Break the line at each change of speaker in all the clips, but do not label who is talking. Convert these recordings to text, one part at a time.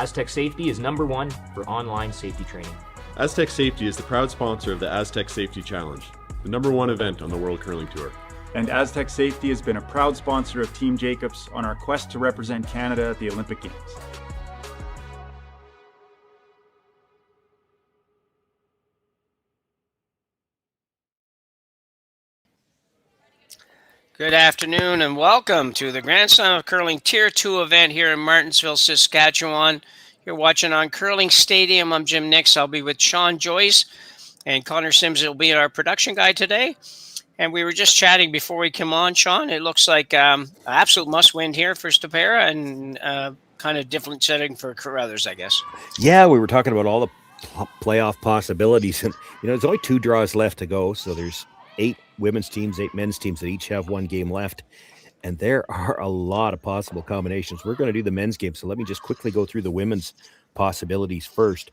Aztec Safety is #1 for online safety training.
Aztec Safety is the proud sponsor of the Aztec Safety Challenge, the #1 event on the World Curling Tour.
And Aztec Safety has been a proud sponsor of Team Jacobs on our quest to represent Canada at the Olympic Games.
Good afternoon and welcome to the Grand Slam of Curling Tier 2 event here in Martensville, Saskatchewan. You're watching on Curling Stadium. I'm Jim Nix. I'll be with Sean Joyce, and Connor Sims will be our production guy today. And we were just chatting before we came on, Sean. It looks like absolute must-win here for Stopera and kind of different setting for Carruthers, I guess.
Yeah, we were talking about all the playoff possibilities. And, there's only 2 draws left to go, so there's 8 women's teams, 8 men's teams that each have 1 game left. And there are a lot of possible combinations. We're going to do the men's game, so let me just quickly go through the women's possibilities first.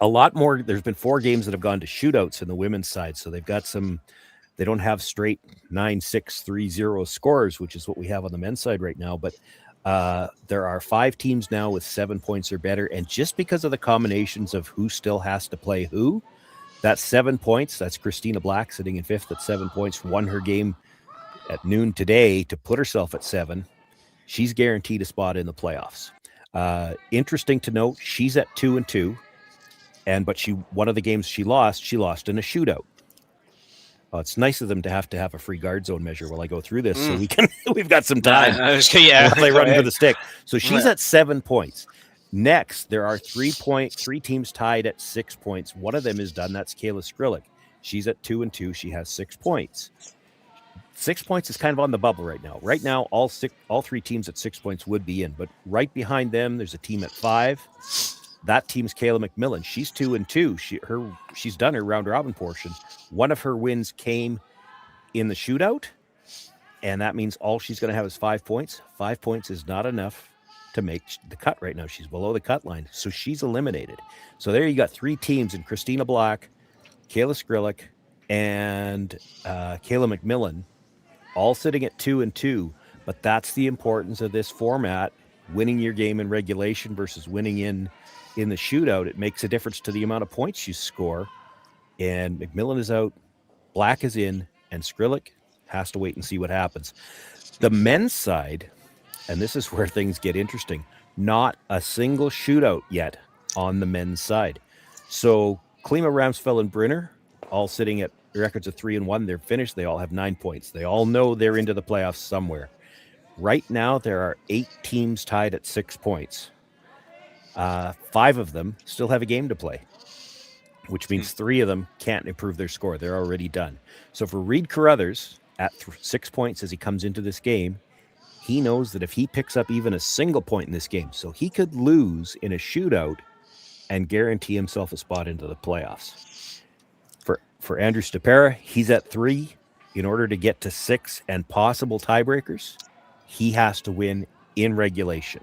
A lot more. There's been 4 games that have gone to shootouts in the women's side, so they've got some. They don't have straight 9-6-3-0 scores, which is what we have on the men's side right now. But there are 5 teams now with 7 points or better, and just because of the combinations of who still has to play who, that's 7 points. That's Christina Black sitting in 5th at 7 points. Won her game at noon today to put herself at 7. She's guaranteed a spot in the playoffs. Interesting to note, she's at 2-2, but one of the games she lost in a shootout. It's nice of them to have a free guard zone measure while I go through this, so we've got some time.
Yeah,
while they run for the stick. So she's at 7 points. Next, there are 3 teams tied at 6 points. One of them is done. That's Kayla Skrillik. She's at 2-2. She has 6 points. 6 points is kind of on the bubble right now. Right now, all 3 teams at 6 points would be in, but right behind them, there's a team at 5. That team's Kayla McMillan. She's 2-2. She's done her round robin portion. One of her wins came in the shootout, and that means all she's going to have is 5 points. 5 points is not enough to make the cut right now. She's below the cut line, so she's eliminated. So there you got 3 teams in Christina Black, Kayla Skrillik, and Kayla McMillan, all sitting at 2-2. But that's the importance of this format: winning your game in regulation versus winning in the shootout. It makes a difference to the amount of points you score. And McMillan is out, Black is in, and Skrillik has to wait and see what happens. The men's side, and this is where things get interesting, not a single shootout yet on the men's side. So Klima, Ramsfeld, and Brinner all sitting at records of 3-1. They're finished. They all have 9 points. They all know they're into the playoffs somewhere. Right now, there are 8 teams tied at 6 points. 5 of them still have a game to play, which means 3 of them can't improve their score. They're already done. So for Reid Carruthers at 6 points as he comes into this game, he knows that if he picks up even a single point in this game, so he could lose in a shootout and guarantee himself a spot into the playoffs. For Andrew Stopera, he's at 3. In order to get to 6 and possible tiebreakers, he has to win in regulation.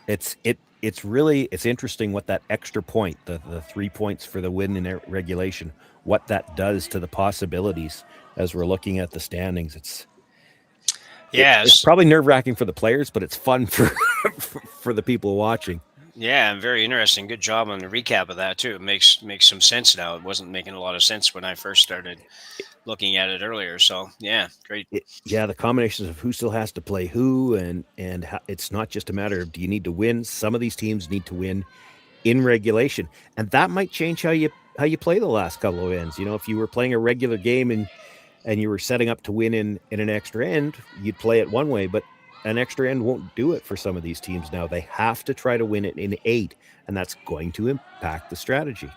It's interesting what that extra point, the 3 points for the win in regulation, what that does to the possibilities as we're looking at the standings. It's probably nerve-wracking for the players, but it's fun for the people watching.
Yeah, very interesting. Good job on the recap of that too. It makes some sense now. It wasn't making a lot of sense when I first started looking at it earlier. So yeah, great.
The combinations of who still has to play who, and it's not just a matter of do you need to win. Some of these teams need to win in regulation, and that might change how you play the last couple of ends. If you were playing a regular game and you were setting up to win in an extra end, you'd play it one way, but an extra end won't do it for some of these teams now. They have to try to win it in 8, and that's going to impact the strategy.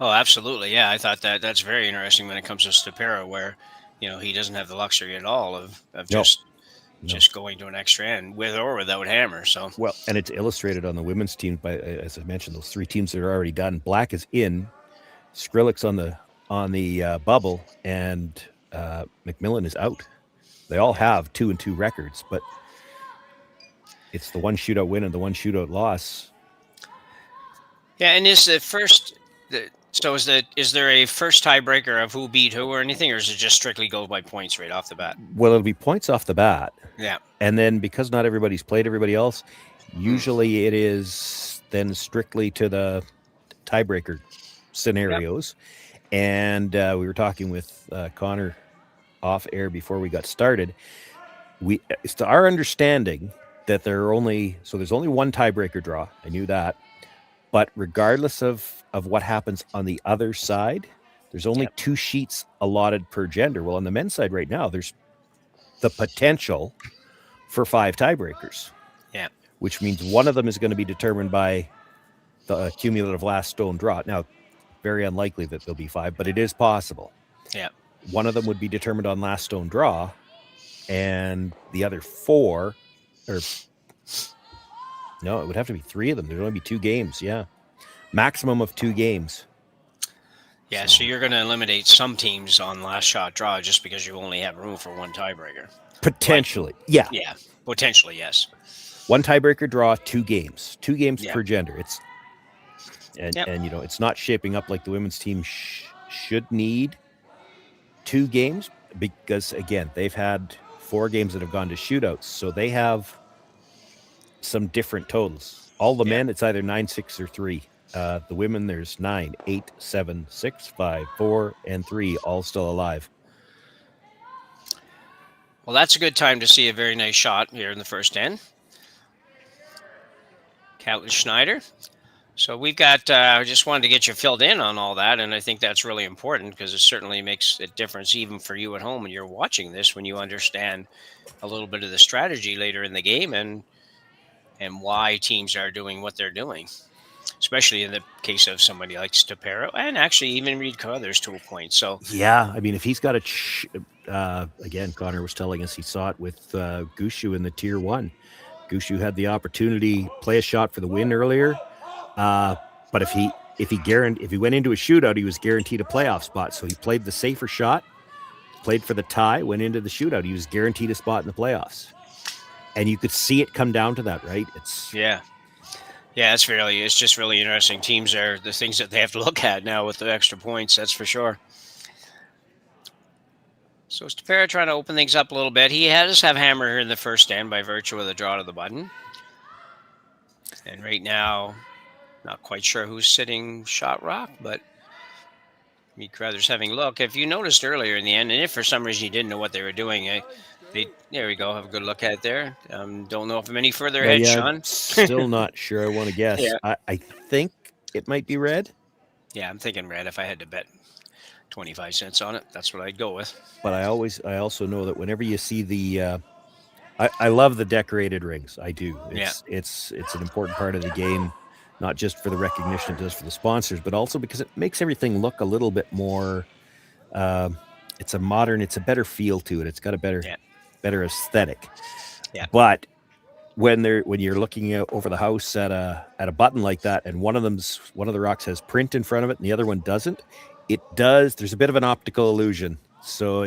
Oh, absolutely. Yeah, I thought that's very interesting when it comes to Stopera, where, he doesn't have the luxury at all of just going to an extra end with or without hammer. So
well, and it's illustrated on the women's team by, as I mentioned, those 3 teams that are already done. Black is in, Skrillik's on the bubble, and McMillan is out. They all have 2-2 records, but it's the one shootout win and the one shootout loss.
Yeah, and is the So is there a first tiebreaker of who beat who or anything, or is it just strictly go by points right off the bat?
Well, it'll be points off the bat.
Yeah.
And then because not everybody's played everybody else, usually it is then strictly to the tiebreaker scenarios. Yep. And we were talking with Connor off air before we got started. It's to our understanding that there's only one tiebreaker draw. I knew that. But regardless of what happens on the other side, there's only 2 sheets allotted per gender. Well, on the men's side right now, there's the potential for 5 tiebreakers.
Yeah.
Which means one of them is going to be determined by the cumulative last stone draw. Now, very unlikely that there'll be 5, but it is possible.
Yeah.
One of them would be determined on last stone draw, and the other 4, no, it would have to be 3 of them. There'd only be 2 games. Yeah. Maximum of 2 games.
Yeah. So you're going to eliminate some teams on last shot draw just because you only have room for 1 tiebreaker.
Potentially. Yeah.
Yeah. Potentially. Yes.
1 tiebreaker draw, 2 games. 2 games per gender. And it's not shaping up like the women's team should need 2 games because, again, they've had 4 games that have gone to shootouts. So they have some different totals. All the men, it's either 9, 6, or 3. The women, there's 9, 8, 7, 6, 5, 4, and 3, all still alive.
Well, that's a good time to see a very nice shot here in the first end. Catlin Schneider. So we've got, I just wanted to get you filled in on all that, and I think that's really important because it certainly makes a difference even for you at home when you're watching this, when you understand a little bit of the strategy later in the game and why teams are doing what they're doing, especially in the case of somebody like Stopera and actually even Reid Carruthers to a point. So
yeah, I mean, if he's got again, Connor was telling us he saw it with Gushu in the Tier 1. Gushu had the opportunity to play a shot for the win earlier, but if he went into a shootout, he was guaranteed a playoff spot. So he played the safer shot, played for the tie, went into the shootout. He was guaranteed a spot in the playoffs. And you could see it come down to that, right?
It's just really interesting. Teams are the things that they have to look at now with the extra points. That's for sure. So Stopera trying to open things up a little bit. He does have hammer here in the first end by virtue of the draw to the button. And right now, not quite sure who's sitting shot rock, but Reid Carruthers having a look. If you noticed earlier in the end, and if for some reason you didn't know what they were doing, there we go. Have a good look at it there. Don't know if I'm any further ahead, Sean.
Still not sure. I want to guess. Yeah. I think it might be red.
Yeah, I'm thinking red. If I had to bet 25 cents on it, that's what I'd go with.
But I also know that whenever you see the, I love the decorated rings. I do. It's an important part of the game, not just for the recognition it does for the sponsors, but also because it makes everything look a little bit more. It's a better feel to it. It's got a better aesthetic.
Yeah.
But when you're looking out over the house at a button like that, and one of the rocks has print in front of it and the other one doesn't, there's a bit of an optical illusion. So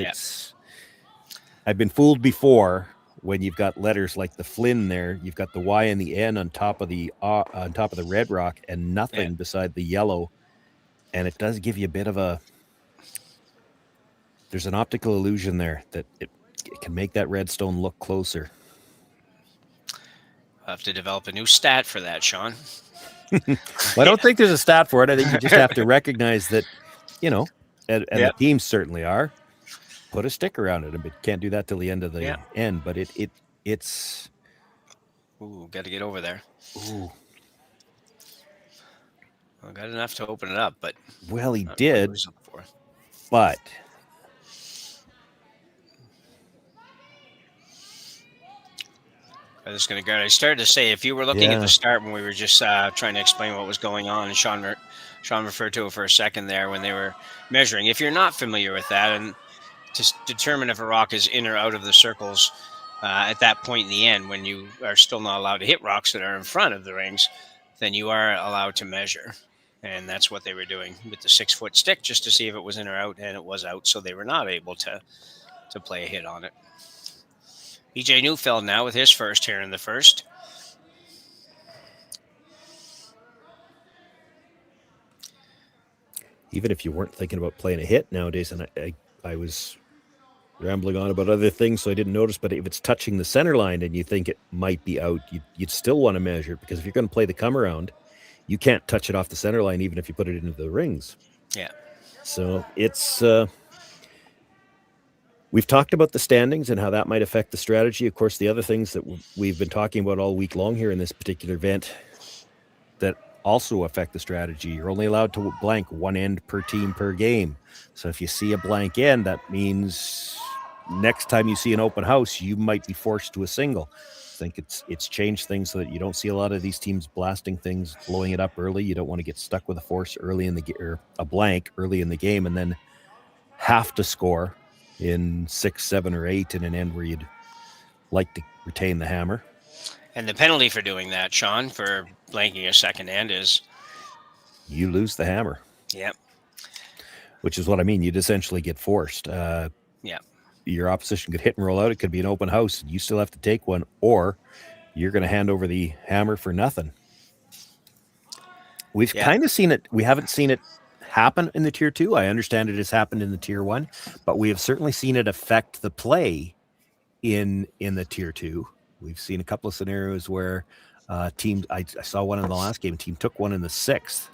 I've been fooled before when you've got letters like the Flynn there, you've got the Y and the N on top of the red rock and nothing beside the yellow. And it does give you a bit of there's an optical illusion there that it can make that red stone look closer.
I'll have to develop a new stat for that, Sean.
Well, I don't think there's a stat for it. I think you just have to recognize that, and the teams certainly are. Put a stick around it, but can't do that till the end of the end. But it's.
Ooh, got to get over there.
Ooh.
Well, got enough to open it up, but.
Well, he did. But.
I was going to go. I started to say, if you were looking at the start when we were just trying to explain what was going on, and Sean referred to it for a second there when they were measuring. If you're not familiar with that, and to determine if a rock is in or out of the circles at that point in the end, when you are still not allowed to hit rocks that are in front of the rings, then you are allowed to measure. And that's what they were doing with the 6-foot stick, just to see if it was in or out, and it was out, so they were not able to play a hit on it. BJ Neufeld now with his first here in the first.
even if you weren't thinking about playing a hit nowadays, and I was rambling on about other things, so I didn't notice, but if it's touching the center line and you think it might be out, you'd still want to measure it, because if you're going to play the come around, you can't touch it off the center line, even if you put it into the rings.
Yeah.
So it's, we've talked about the standings and how that might affect the strategy. Of course, the other things that we've been talking about all week long here in this particular event that also affect the strategy. You're only allowed to blank one end per team per game. So if you see a blank end, that means next time you see an open house, you might be forced to a single. I think it's changed things so that you don't see a lot of these teams blasting things, blowing it up early. You don't want to get stuck with a force early in the or a blank early in the game and then have to score in 6, 7, or 8 in an end where you'd like to retain the hammer.
And the penalty for doing that, Sean, for blanking a second end is
you lose the hammer.
Yep.
Which is what I mean. You'd essentially get forced. Your opposition could hit and roll out. It could be an open house. You still have to take one, or you're going to hand over the hammer for nothing. We've kind of seen it. We haven't seen it happen in the Tier 2. I understand it has happened in the Tier 1, but we have certainly seen it affect the play in the Tier 2. We've seen a couple of scenarios where teams, I saw one in the last game, team took one in the 6th,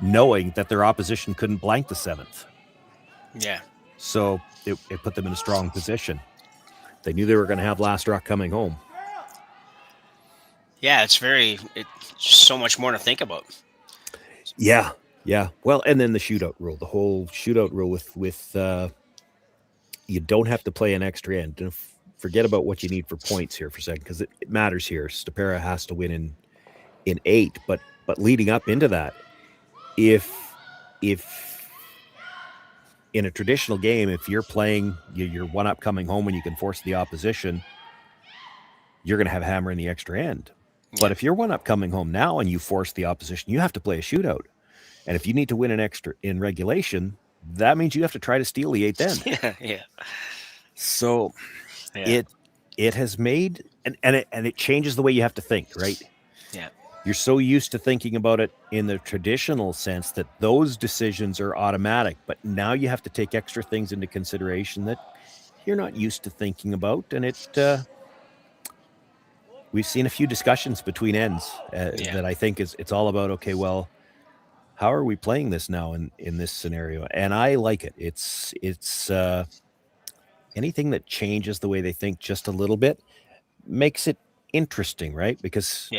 knowing that their opposition couldn't blank the 7th.
Yeah.
So it put them in a strong position. They knew they were going to have last rock coming home.
Yeah, it's so much more to think about.
Yeah. Well, and then the shootout rule, the whole shootout rule with you don't have to play an extra end. And forget about what you need for points here for a second, because it matters here. Stopera has to win in 8, but leading up into that, if in a traditional game, if you're playing, you're one up coming home and you can force the opposition, you're going to have a hammer in the extra end. Yeah. But if you're one up coming home now and you force the opposition, you have to play a shootout. And if you need to win an extra in regulation, that means you have to try to steal the 8th end.
Yeah.
So it has made, and it changes the way you have to think, right?
Yeah.
You're so used to thinking about it in the traditional sense that those decisions are automatic, but now you have to take extra things into consideration that you're not used to thinking about. And we've seen a few discussions between ends that I think it's all about, okay, well, how are we playing this now in this scenario? And I like it. It's anything that changes the way they think just a little bit makes it interesting, right? Because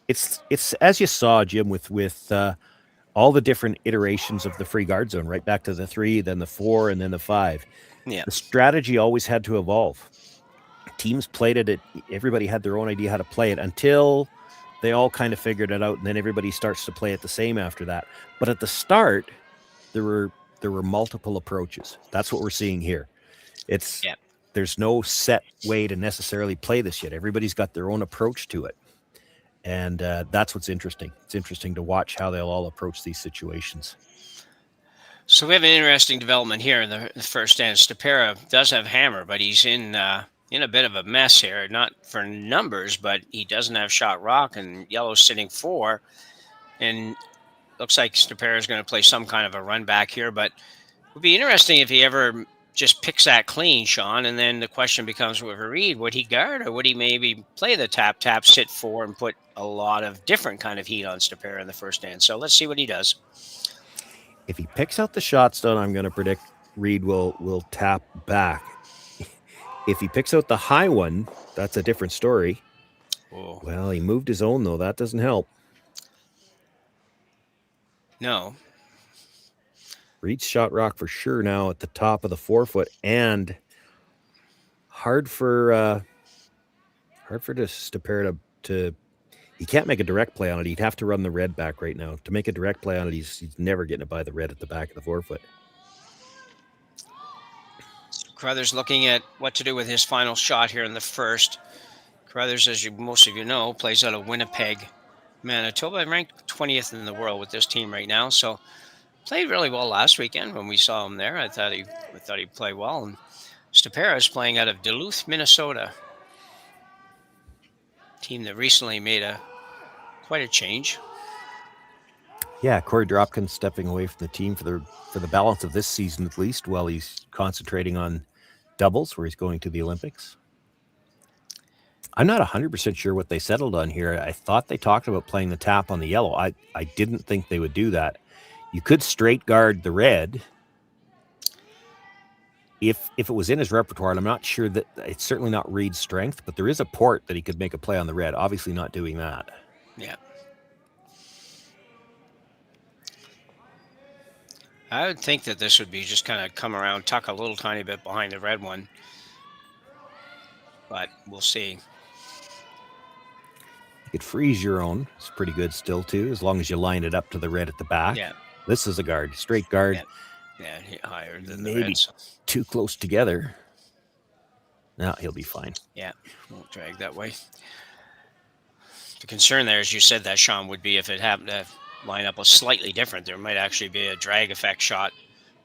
it's as you saw, Jim, with all the different iterations of the free guard zone, right back to the 3, then the 4, and then the 5.
Yeah.
The strategy always had to evolve. Teams played it. Everybody had their own idea how to play it until they all kind of figured it out, and then everybody starts to play it the same after that. But at the start, there were multiple approaches. That's what we're seeing here. There's no set way to necessarily play this yet. Everybody's got their own approach to it. And that's what's interesting. It's interesting to watch how they'll all approach these situations.
So we have an interesting development here in the first end. Stopera does have hammer, but he's in a bit of a mess here. Not for numbers, but he doesn't have shot rock, and yellow's sitting 4. And looks like Stopera is going to play some kind of a run back here. But it would be interesting if he ever just picks that clean, Sean, and then the question becomes with Reid, would he guard, or would he maybe play the tap, sit 4, and put a lot of different kind of heat on Stopera in the first end? So let's see what he does.
If he picks out the shot stone, I'm going to predict Reid will tap back. If he picks out the high one, that's a different story.
Oh.
Well, he moved his own, though. That doesn't help.
No.
Reid's shot rock for sure now at the top of the 4-foot, and hard for Stopera to he can't make a direct play on it. He'd have to run the red back right now. To make a direct play on it, he's never getting it by the red at the back of the 4-foot.
Carruthers looking at what to do with his final shot here in the first. Carruthers, as most of you know, plays out of Winnipeg, Manitoba, ranked 20th in the world with this team right now. So played really well last weekend when we saw him there. I thought he'd play well. And Stopera is playing out of Duluth, Minnesota. Team that recently made quite a change.
Yeah, Corey Dropkin stepping away from the team for the balance of this season at least, while he's concentrating on doubles where he's going to the Olympics. I'm not 100% sure what they settled on here. I thought they talked about playing the tap on the yellow. I didn't think they would do that. You could straight guard the red if it was in his repertoire, and I'm not sure that it's certainly not Reid's strength, but there is a port that he could make a play on the red. Obviously not doing that.
Yeah. I would think that this would be just kind of come around, tuck a little tiny bit behind the red one. But we'll see.
You could freeze your own. It's pretty good still, too, as long as you line it up to the red at the back.
Yeah.
This is a guard, straight guard.
Yeah, higher than the
Maybe
red. So.
too close together. No, he'll be fine.
Yeah, won't drag that way. The concern there, as you said that, Sean, would be if it happened to line up was slightly different, there might actually be a drag effect shot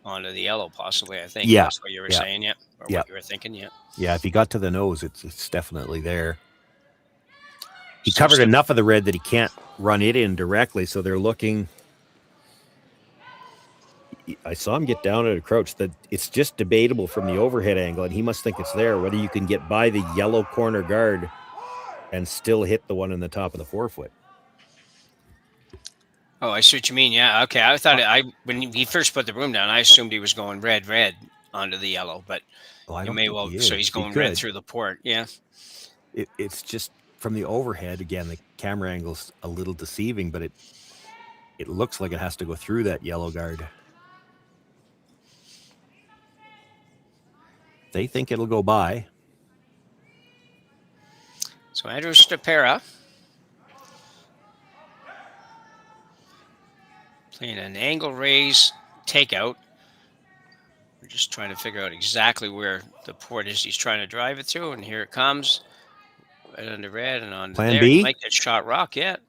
onto the yellow, possibly. I think that's what you were saying, or what you were thinking,
Yeah, if he got to the nose, it's definitely there. He covered enough of the red that he can't run it in directly, so they're looking. I saw him get down at a crouch. That it's just debatable from the overhead angle, and he must think it's there, whether you can get by the yellow corner guard and still hit the one in the top of the forefoot.
Oh, I see what you mean. Yeah, okay. I thought when he first put the broom down, I assumed he was going red onto the yellow, but you may well. So he's going red through the port. Yeah.
It's just from the overhead. Again, the camera angle's a little deceiving, but it looks like it has to go through that yellow guard. They think it'll go by.
So Andrew Stopera playing an angle raise takeout. We're just trying to figure out exactly where the port is he's trying to drive it through, and here it comes. Right under red and on
Plan
there.
B?
He might get shot rock yet.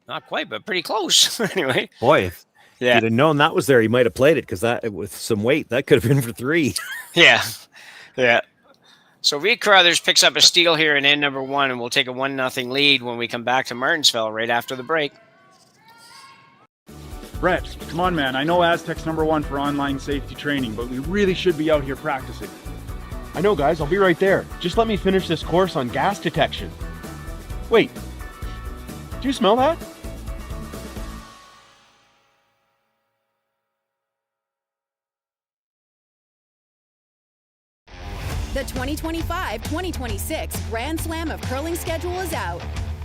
Not quite, but pretty close. Anyway.
Boy, if he'd have known that was there, he might have played it, because that with some weight, that could have been for 3.
Yeah. So Reid Carruthers picks up a steal here in end number 1, and we'll take a 1-0 lead when we come back to Martensville right after the break.
Brett, come on, man. I know Aztec's #1 for online safety training, but we really should be out here practicing.
I know, guys. I'll be right there. Just let me finish this course on gas detection. Wait. Do you smell that?
The 2025-2026 Grand Slam of Curling schedule is out,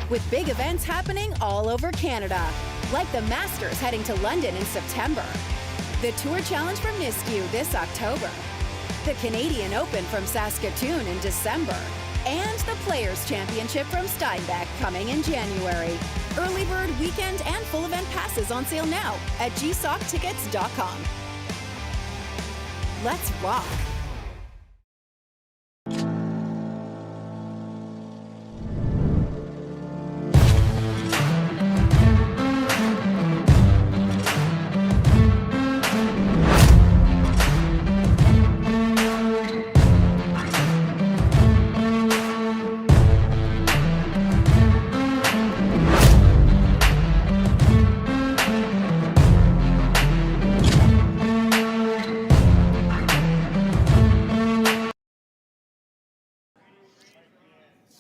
with big events happening all over Canada, like the Masters heading to London in September, the Tour Challenge from Nisku this October, the Canadian Open from Saskatchewan in December, and the Players' Championship from Steinbeck coming in January. Early bird weekend and full event passes on sale now at gsoctickets.com. Let's rock!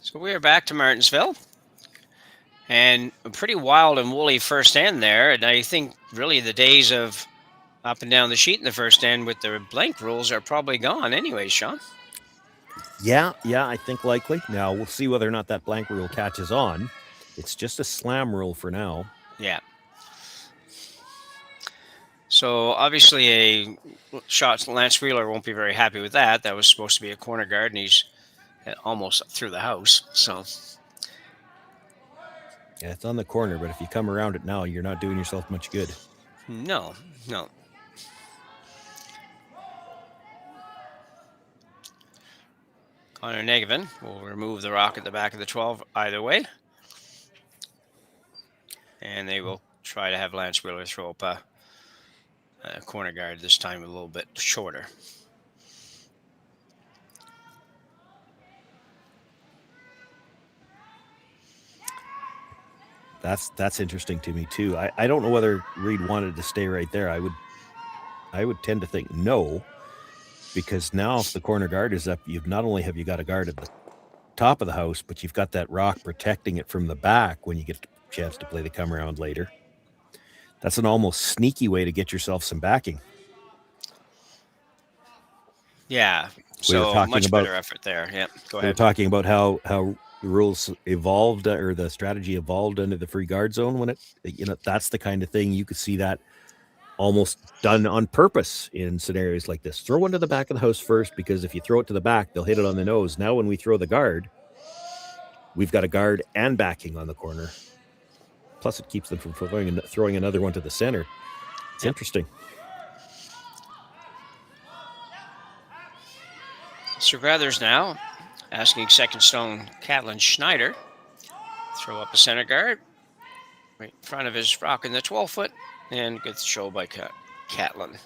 So we are back to Martensville, and a pretty wild and woolly first end there. And I think really the days of up and down the sheet in the first end with the blank rules are probably gone anyway, Sean.
Yeah, I think likely. Now, we'll see whether or not that blank rule catches on. It's just a slam rule for now.
Yeah. So obviously a shot, Lance Wheeler won't be very happy with that. That was supposed to be a corner guard, and he's almost through the house. So
yeah, it's on the corner, but if you come around it now, you're not doing yourself much good.
No. Connor Negevin will remove the rock at the back of the 12 either way. And they will try to have Lance Wheeler throw up a corner guard, this time a little bit shorter.
That's interesting to me too. I don't know whether Reid wanted to stay right there. I would tend to think no, because now if the corner guard is up, you've not only have you got a guard at the top of the house, but you've got that rock protecting it from the back when you get a chance to play the come around later. That's an almost sneaky way to get yourself some backing.
Yeah.
We were
So
talking
much
about-
better effort there. Yeah. Go
We were
ahead.
talking about how the rules evolved, or the strategy evolved under the free guard zone when that's the kind of thing you could see that almost done on purpose in scenarios like this. Throw one to the back of the house first, because if you throw it to the back, they'll hit it on the nose. Now when we throw the guard, we've got a guard and backing on the corner. Plus it keeps them from throwing another one to the center. It's interesting.
Sir Carruthers now asking second stone Catlin Schneider throw up a center guard right in front of his rock in the 12-foot, and good show by Catlin.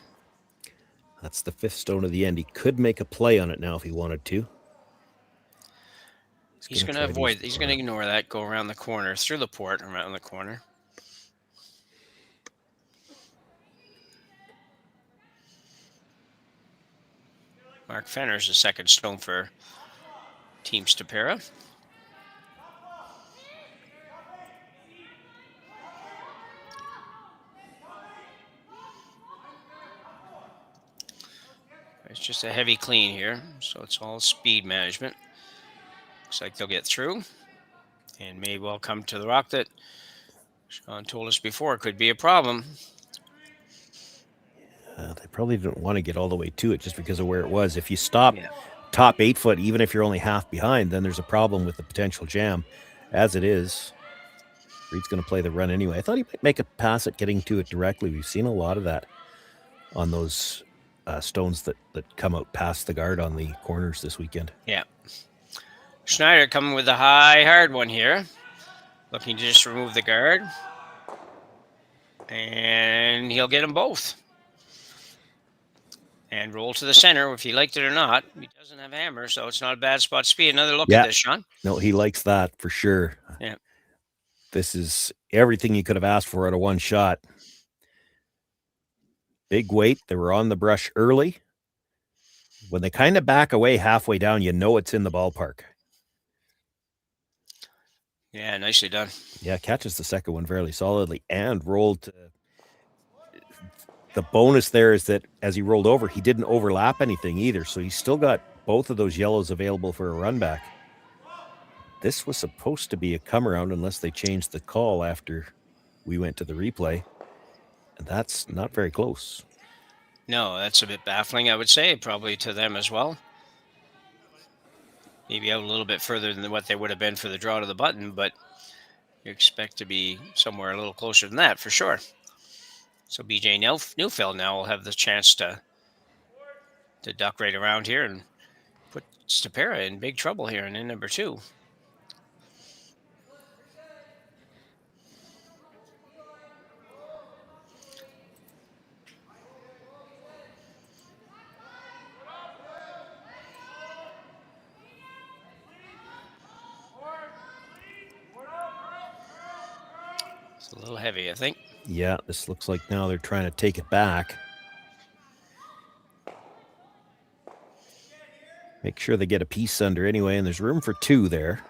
That's the fifth stone of the end. He could make a play on it now if he wanted to.
He's going to avoid. He's going to ignore that. Go around the corner, through the port, around the corner. Mark Fenner's the second stone for Team Stopera. It's just a heavy clean here, so it's all speed management. Looks like they'll get through and may well come to the rock that Sean told us before could be a problem.
They probably didn't want to get all the way to it just because of where it was. If you stop top 8 foot, even if you're only half behind, then there's a problem with the potential jam. As it is, Reid's going to play the run anyway. I thought he might make a pass at getting to it directly. We've seen a lot of that on those stones that come out past the guard on the corners this weekend.
Yeah. Schneider coming with a high, hard one here. Looking to just remove the guard. And he'll get them both. And roll to the center if he liked it or not. He doesn't have hammer, so it's not a bad spot to be. Another look at this, Sean.
No, he likes that for sure.
Yeah.
This is everything you could have asked for out of one shot. Big weight. They were on the brush early. When they kind of back away halfway down, you know it's in the ballpark.
Yeah, nicely done.
Yeah, catches the second one fairly solidly and rolled to. The bonus there is that as he rolled over, he didn't overlap anything either. So he's still got both of those yellows available for a run back. This was supposed to be a come around unless they changed the call after we went to the replay. And that's not very close.
No, that's a bit baffling, I would say, probably to them as well. Maybe out a little bit further than what they would have been for the draw to the button, but you expect to be somewhere a little closer than that for sure. So BJ Neufeld now will have the chance to duck right around here and put Stopera in big trouble here in number 2. It's a little heavy, I think.
Yeah, this looks like now they're trying to take it back. Make sure they get a piece under anyway, and there's room for 2 there.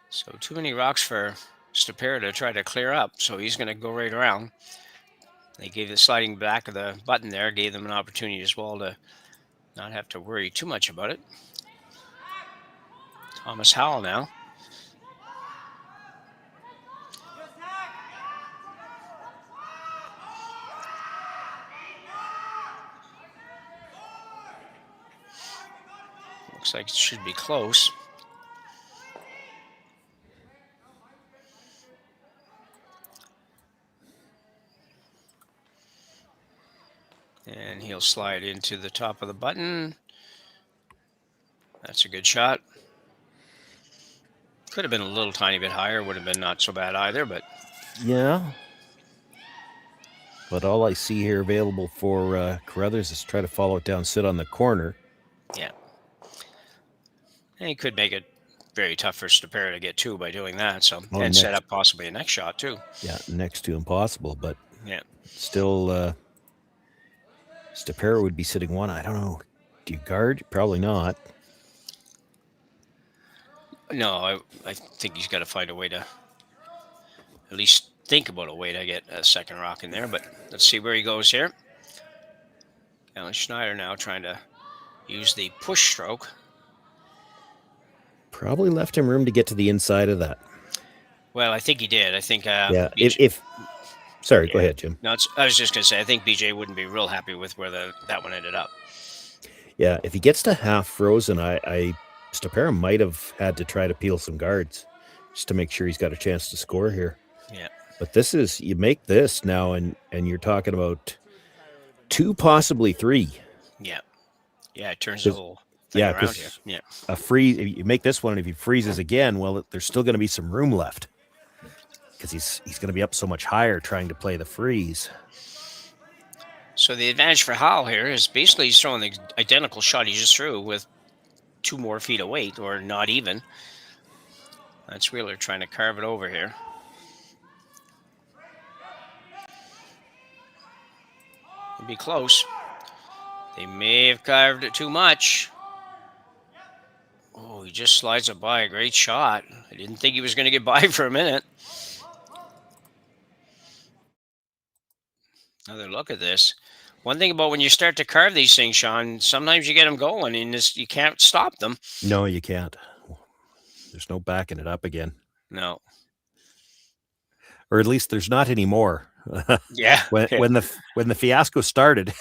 So too many rocks for Stopera to try to clear up, so he's going to go right around. They gave the sliding back of the button there, gave them an opportunity as well to not have to worry too much about it. Thomas Howell now. Looks like it should be close. And he'll slide into the top of the button. That's a good shot. Could have been a little tiny bit higher. Would have been not so bad either, but...
Yeah. But all I see here available for Carruthers is try to follow it down, sit on the corner.
Yeah. And he could make it very tough for Stopera to get 2 by doing that. So
Oh,
and set
next.
up possibly a next shot too.
Yeah, next to impossible, but
Yeah.
still, Stopera would be sitting 1. I don't know. Do you guard? Probably not.
No, I think he's got to find a way to at least think about a way to get a second rock in there. But let's see where he goes here. Alan Schneider now trying to use the push stroke.
Probably left him room to get to the inside of that.
Well, I think he did. I think
Yeah. Sorry, go ahead, Jim.
No, I was just going to say, I think BJ wouldn't be real happy with where that one ended up.
Yeah, if he gets to half frozen, Stopera might have had to try to peel some guards just to make sure he's got a chance to score here.
Yeah.
But you make this now, and you're talking about 2, possibly 3.
Yeah. Yeah, it turns the whole thing
Yeah,
around here. Yeah.
a freeze. If you make this one, and if he freezes again, well, there's still going to be some room left because he's going to be up so much higher trying to play the freeze.
So the advantage for Hal here is basically he's throwing the identical shot he just threw with 2 more feet of weight, or not even. That's Wheeler trying to carve it over here. It'd be close. They may have carved it too much. Oh, he just slides it by. A great shot. I didn't think he was going to get by for a minute. Another look at this. One thing about when you start to carve these things, Sean, sometimes you get them going and you can't stop them.
No, you can't. There's no backing it up again.
No.
Or at least there's not anymore.
Yeah.
when the fiasco started.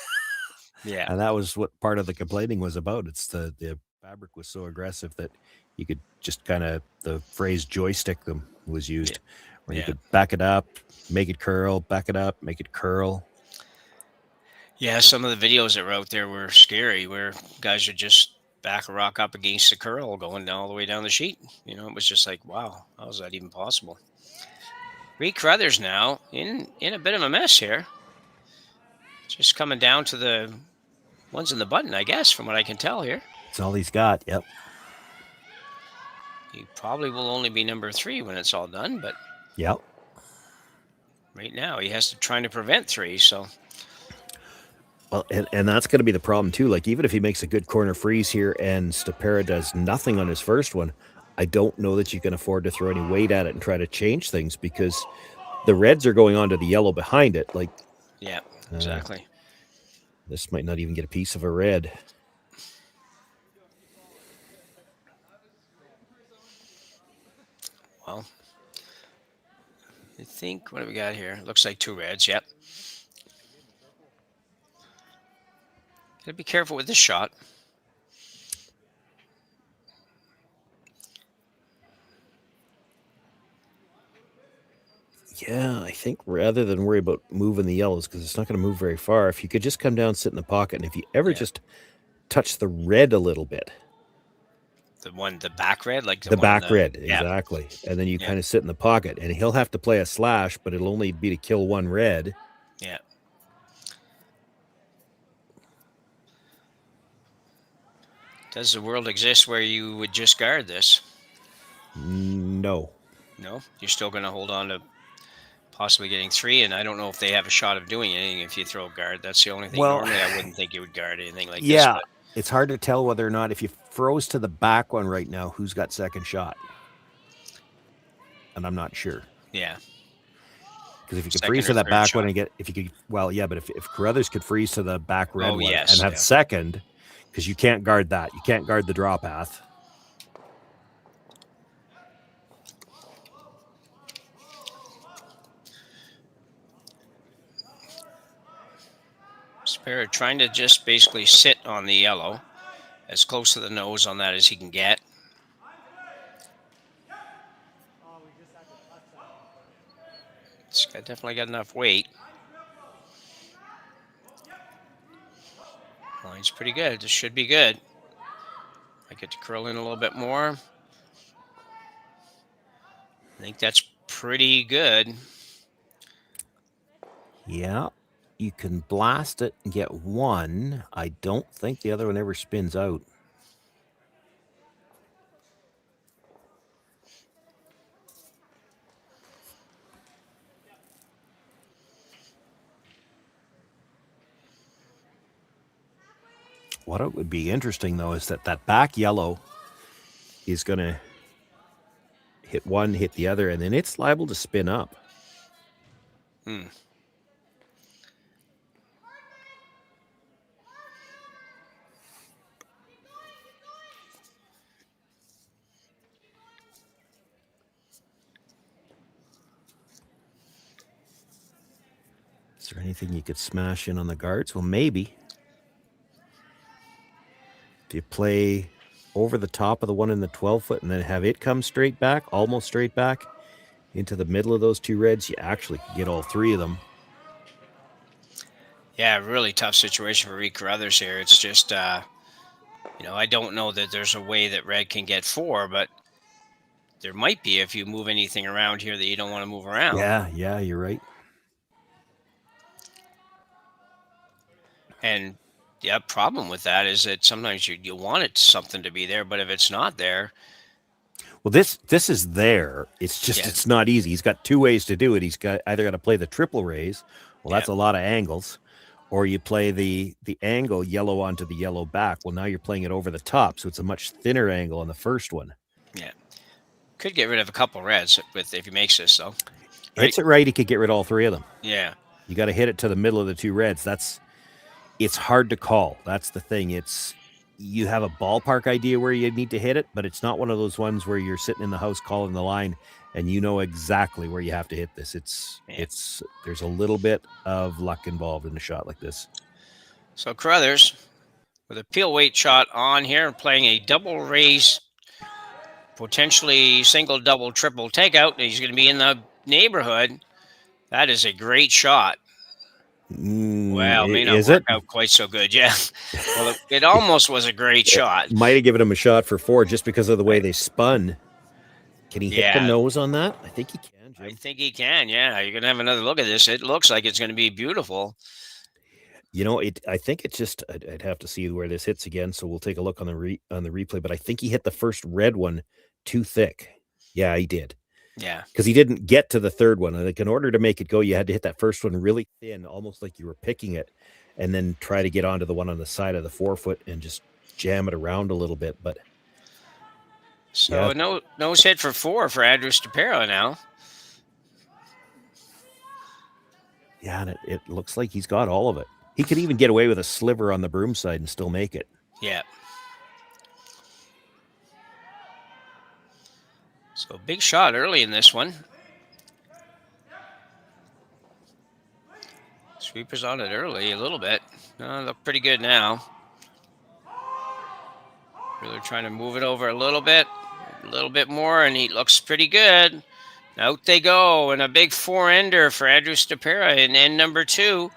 Yeah.
And that was what part of the complaining was about. It's the fabric was so aggressive that you could just kind of, the phrase joystick them was used, where you could back it up, make it curl, back it up, make it curl.
Yeah, some of the videos that were out there were scary, where guys would just back a rock up against the curl going down all the way down the sheet. You know, it was just like, wow, how is that even possible? Reid Carruthers now in a bit of a mess here. Just coming down to the ones in the button, I guess, from what I can tell here.
That's all he's got. Yep.
He probably will only be number 3 when it's all done, but
yep.
Right now he has to try to prevent 3, so.
Well, and that's going to be the problem too. Like, even if he makes a good corner freeze here and Stopera does nothing on his first one, I don't know that you can afford to throw any weight at it and try to change things, because the reds are going on to the yellow behind it. Like,
yeah, exactly.
This might not even get a piece of a red.
Well, I think, what do we got here? Looks like 2 reds, yep. Gotta be careful with this shot.
Yeah, I think rather than worry about moving the yellows, because it's not going to move very far, if you could just come down, sit in the pocket, and if you ever just touch the red a little bit.
The back red? Like
the back red, exactly. And then you kind of sit in the pocket, and he'll have to play a slash, but it'll only be to kill 1 red.
Yeah. Does the world exist where you would just guard this?
No.
No? You're still going to hold on to possibly getting 3, and I don't know if they have a shot of doing anything if you throw a guard. That's the only thing.
Well,
normally I wouldn't think you would guard anything like this.
Yeah, it's hard to tell whether or not, if you froze to the back one right now, who's got second shot. And I'm not sure.
Yeah.
Because if you could freeze to that back one and get, if Carruthers could freeze to the back red one and have second, because you can't guard that. You can't guard the draw path.
Stopera trying to just basically sit on the yellow, as close to the nose on that as he can get. It's definitely got enough weight. Line's pretty good. This should be good. I get to curl in a little bit more. I think that's pretty good.
Yeah. You can blast it and get 1. I don't think the other one ever spins out. What it would be interesting, though, is that back yellow is going to hit one, hit the other, and then it's liable to spin up. Is there anything you could smash in on the guards? Well, maybe. If you play over the top of the one in the 12-foot and then have it come straight back, almost straight back, into the middle of those two reds, you actually can get all three of them.
Yeah, really tough situation for Reid Carruthers here. It's just, I don't know that there's a way that red can get 4, but there might be if you move anything around here that you don't want to move around.
Yeah, you're right.
And the problem with that is that sometimes you want something to be there, but if it's not there.
Well, this is there. It's just It's not easy. He's got two ways to do it. He's either got to play the triple raise. Well, that's a lot of angles. Or you play the angle yellow onto the yellow back. Well, now you're playing it over the top, so it's a much thinner angle on the first one. Yeah.
Could get rid of a couple reds if he makes this, though.
Hits it right, he could get rid of all three of them.
Yeah.
You got to hit it to the middle of the two reds. It's hard to call. That's the thing. You have a ballpark idea where you need to hit it, but it's not one of those ones where you're sitting in the house calling the line and you know exactly where you have to hit this. There's a little bit of luck involved in a shot like this.
So Carruthers with a peel weight shot on here, playing a double raise, potentially single, double, triple takeout. He's going to be in the neighborhood. That is a great shot. Well, it may not work out quite so good. Yeah. Well, it almost was a great shot.
Might have given him a shot for 4 just because of the way they spun. Can he hit the nose on that? I think he can, Jim.
I think he can, yeah. You're going to have another look at this. It looks like it's going to be beautiful.
I think it's just, I'd have to see where this hits again, so we'll take a look on the replay, but I think he hit the first red one too thick. Yeah, he did.
Yeah.
Because he didn't get to the third one. I think in order to make it go, you had to hit that first one really thin, almost like you were picking it, and then try to get onto the one on the side of the 4-foot and just jam it around a little bit. But
so nose hit for 4 for Andrew Stopera now.
Yeah, and it looks like he's got all of it. He could even get away with a sliver on the broom side and still make it.
Yeah. So big shot early in this one. Sweepers on it early a little bit. Look pretty good now. Really trying to move it over a little bit more, and he looks pretty good. Out they go, and a big 4-ender for Andrew Stopera in end number 2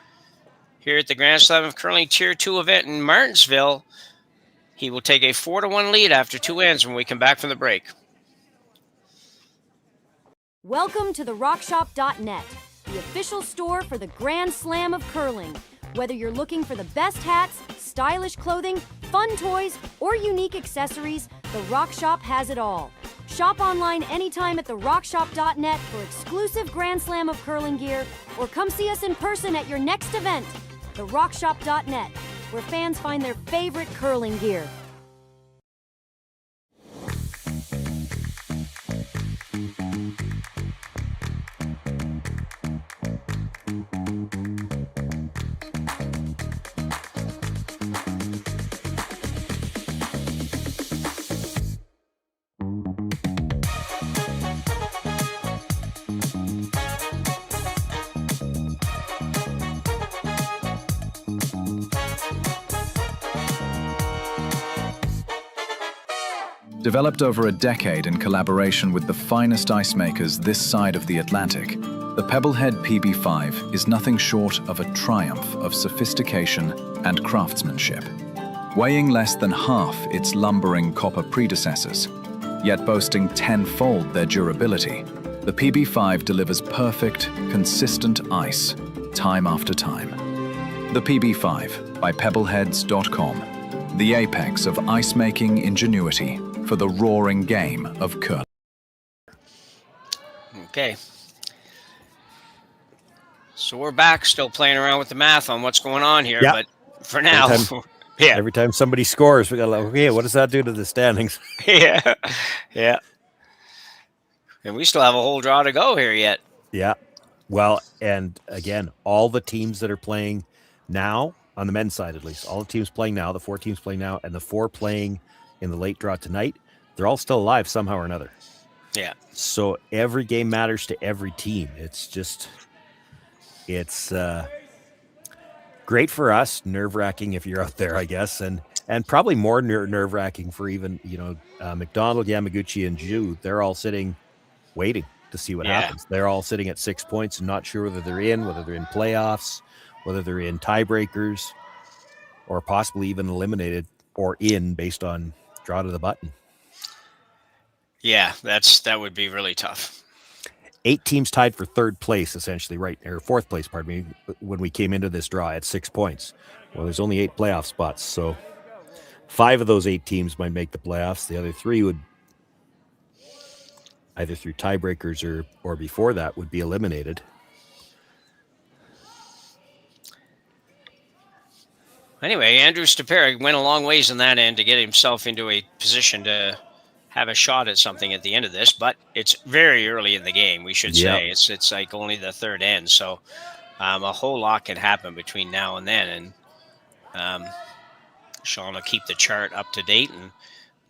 here at the Grand Slam of Curling Tier 2 event in Martensville. He will take a 4-1 lead after 2 ends when we come back from the break.
Welcome to the RockShop.net, the official store for the Grand Slam of Curling. Whether you're looking for the best hats, stylish clothing, fun toys, or unique accessories, the Rock Shop has it all. Shop online anytime at therockshop.net for exclusive Grand Slam of Curling gear, or come see us in person at your next event. TheRockShop.net, where fans find their favorite curling gear.
Developed over a decade in collaboration with the finest ice makers this side of the Atlantic, the Pebblehead PB5 is nothing short of a triumph of sophistication and craftsmanship. Weighing less than half its lumbering copper predecessors, yet boasting 10-fold their durability, the PB5 delivers perfect, consistent ice, time after time. The PB5 by Pebbleheads.com, the apex of ice-making ingenuity for the roaring game of curling.
Okay. So we're back, still playing around with the math on what's going on here, but for now, Yeah.
Every time somebody scores, we got like, okay, what does that do to the standings?
Yeah. Yeah. And we still have a whole draw to go here yet.
Yeah. Well, and again, all the teams that are playing now, on the men's side at least, all the teams playing now, the 4 teams playing now, and the 4 playing in the late draw tonight, they're all still alive somehow or another.
Yeah.
So every game matters to every team. It's great for us, nerve-wracking if you're out there, I guess, and probably more nerve-wracking for even, McDonald, Yamaguchi, and Ju. They're all sitting, waiting to see what happens. They're all sitting at 6 points and not sure whether they're in playoffs, whether they're in tiebreakers, or possibly even eliminated or in based on draw to the button.
Yeah, that would be really tough.
8 teams tied for 3rd place, essentially, right, or 4th place, pardon me, when we came into this draw at 6 points. Well, there's only 8 playoff spots, so 5 of those 8 teams might make the playoffs. The other 3 would, either through tiebreakers or before that, would be eliminated.
Anyway, Andrew Stopera went a long ways in that end to get himself into a position to have a shot at something at the end of this, but it's very early in the game, we should say. It's like only the 3rd end, so a whole lot can happen between now and then, and Sean will keep the chart up to date, and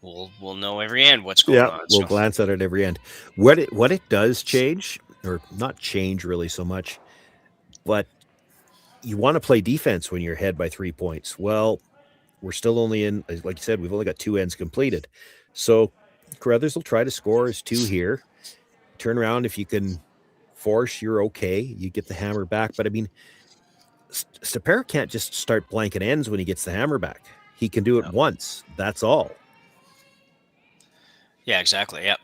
we'll know every end what's going on.
We'll glance at it every end. What it does change, or not change really so much, but you want to play defense when you're ahead by 3 points. Well, we're still only in, like you said, we've only got 2 ends completed. So Carruthers will try to score his 2 here. Turn around. If you can force, you're okay. You get the hammer back. But I mean, Stopera can't just start blanking ends when he gets the hammer back. He can do it once. That's all.
Yeah, exactly. Yep.